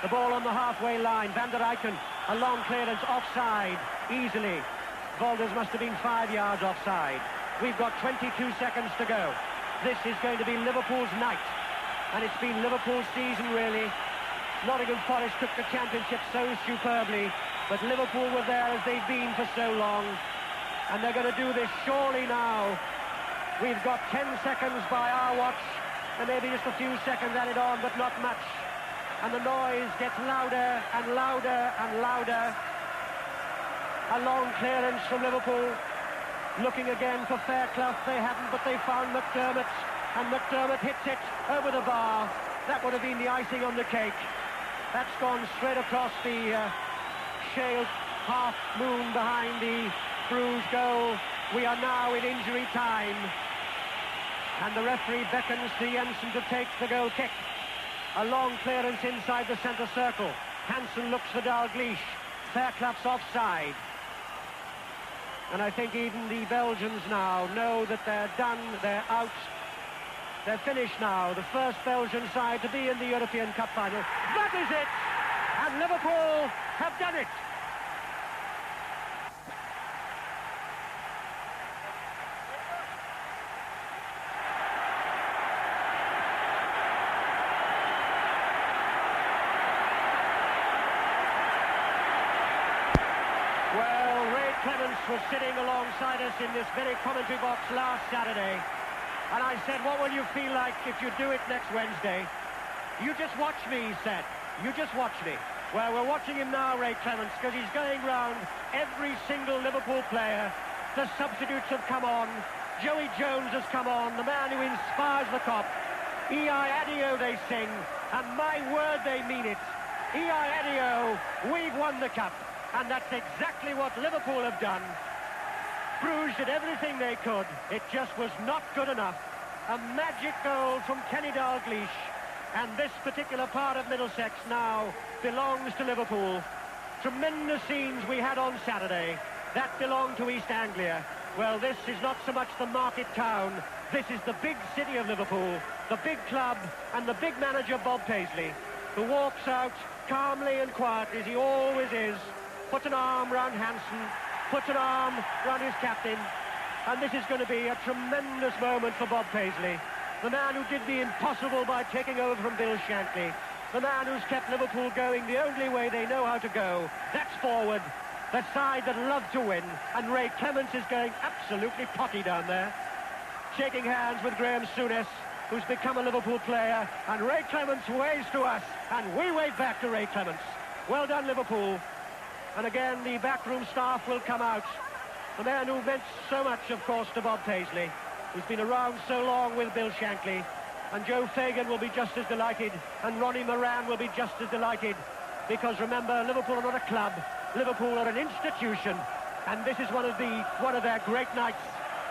The ball on the halfway line. Van der Eycken, a long clearance offside, easily. Volders must have been 5 yards offside. We've got 22 seconds to go. This is going to be Liverpool's night. And it's been Liverpool's season, really. Nottingham Forest took the championship so superbly, but Liverpool were there as they've been for so long, and they're going to do this surely now. We've got 10 seconds by our watch, and maybe just a few seconds added on, but not much. And the noise gets louder and louder and louder. A long clearance from Liverpool. Looking again for Fairclough. They hadn't, but they found McDermott, and McDermott hits it over the bar. That would have been the icing on the cake. That's gone straight across the shale half moon behind the Bruges goal. We are now in injury time, and the referee beckons to Jensen to take the goal kick. A long clearance inside the centre circle. Hansen looks for Dalglish. Fairclough's offside. And I think even the Belgians now know that they're done, they're out, they're finished now. The first Belgian side to be in the European Cup final. That is it! And Liverpool have done it! Was sitting alongside us in this very commentary box last Saturday, and I said, what will you feel like if you do it next Wednesday? You just watch me, he said. You just watch me. Well, we're watching him now, Ray Clements, because he's going round every single Liverpool player. The substitutes have come on. Joey Jones has come on, the man who inspires the Kop. E.I. Adio, they sing, and my word, they mean it. E.I. Adio, we've won the Cup. And that's exactly what Liverpool have done. Bruges did everything they could. It just was not good enough. A magic goal from Kenny Dalglish. And this particular part of Middlesex now belongs to Liverpool. Tremendous scenes we had on Saturday. That belonged to East Anglia. Well, this is not so much the market town. This is the big city of Liverpool, the big club, and the big manager, Bob Paisley, who walks out calmly and quietly, as he always is. Puts an arm round Hansen, puts an arm round his captain, and this is going to be a tremendous moment for Bob Paisley, the man who did the impossible by taking over from Bill Shankly, the man who's kept Liverpool going the only way they know how to go. That's forward, the side that love to win, and Ray Clements is going absolutely potty down there, shaking hands with Graham Souness, who's become a Liverpool player, and Ray Clements waves to us, and we wave back to Ray Clements. Well done, Liverpool. And again, the backroom staff will come out. The man who meant so much, of course, to Bob Paisley, who's been around so long with Bill Shankly. And Joe Fagan will be just as delighted, and Ronnie Moran will be just as delighted. Because remember, Liverpool are not a club. Liverpool are an institution. And this is one of their great nights.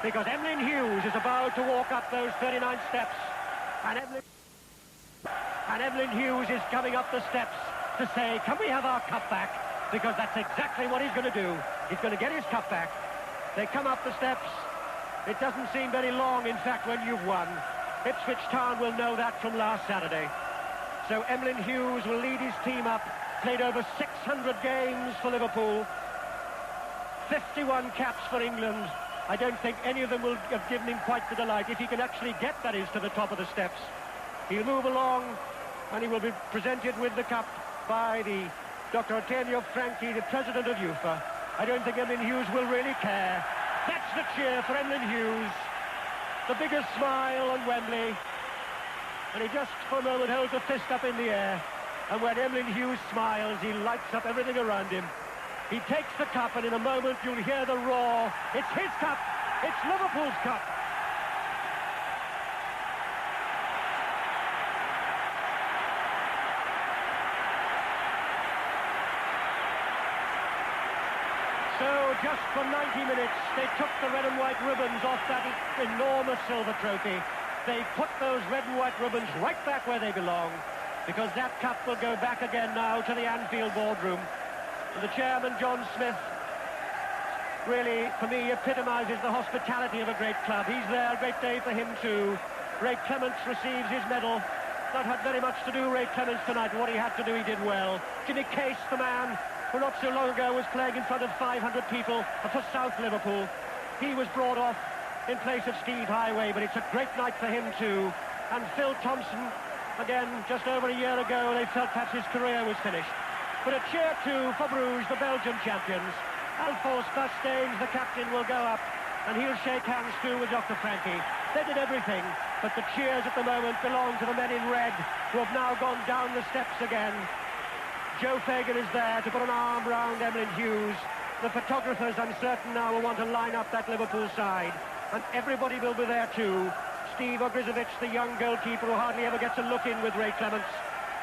Because Emlyn Hughes is about to walk up those 39 steps. And Emlyn Hughes is coming up the steps to say, can we have our cup back? Because that's exactly what he's going to do. He's going to get his cup back. They come up the steps. It doesn't seem very long, in fact, when you've won. Ipswich Town will know that from last Saturday. So Emlyn Hughes will lead his team up. Played over 600 games for Liverpool. 51 caps for England. I don't think any of them will have given him quite the delight. If he can actually get, that is, to the top of the steps. He'll move along, and he will be presented with the cup by the Dr. Antonio Franchi, the president of UEFA. I don't think Emlyn Hughes will really care. That's the cheer for Emlyn Hughes. The biggest smile on Wembley. And he just, for a moment, holds a fist up in the air. And when Emlyn Hughes smiles, he lights up everything around him. He takes the cup, and in a moment, you'll hear the roar. It's his cup. It's Liverpool's cup. So just for 90 minutes, they took the red and white ribbons off that enormous silver trophy. They put those red and white ribbons right back where they belong, because that cup will go back again now to the Anfield boardroom. And the chairman, John Smith, really, for me, epitomises the hospitality of a great club. He's there, a great day for him too. Ray Clements receives his medal. Not had very much to do, Ray Clements, tonight. What he had to do, he did well. Jimmy Case, the man who not so long ago was playing in front of 500 people for South Liverpool. He was brought off in place of Steve Highway, but it's a great night for him too. And Phil Thompson, Again, just over a year ago, they felt perhaps his career was finished. But a cheer too for Bruges, the Belgian champions. Alphonse Bastains, the captain, will go up, and he'll shake hands too with Dr. Frankie. They did everything, but the cheers at the moment belong to the men in red, who have now gone down the steps again. Joe Fagan is there to put an arm round Emlyn Hughes. The photographers, I'm certain now, will want to line up that Liverpool side, and everybody will be there too. Steve Ogrizovic, the young goalkeeper who hardly ever gets a look in with Ray Clements,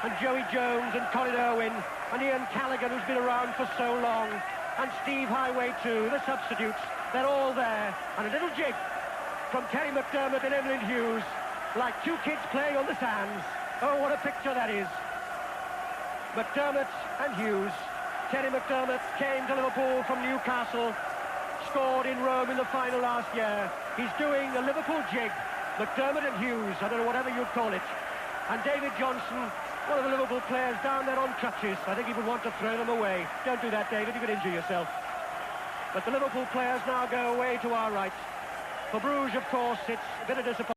and Joey Jones and Colin Irwin, and Ian Callaghan, who's been around for so long, and Steve Highway too, the substitutes. They're all there, and a little jig from Terry McDermott and Emlyn Hughes, like two kids playing on the sands. Oh, what a picture that is. McDermott and Hughes. Terry McDermott came to Liverpool from Newcastle, scored in Rome in the final last year. He's doing a Liverpool jig. McDermott and Hughes, I don't know, whatever you'd call it. And David Johnson, one of the Liverpool players, down there on crutches. I think he would want to throw them away. Don't do that, David, you could injure yourself. But the Liverpool players now go away to our right. For Bruges, of course, it's a bit of disappointment.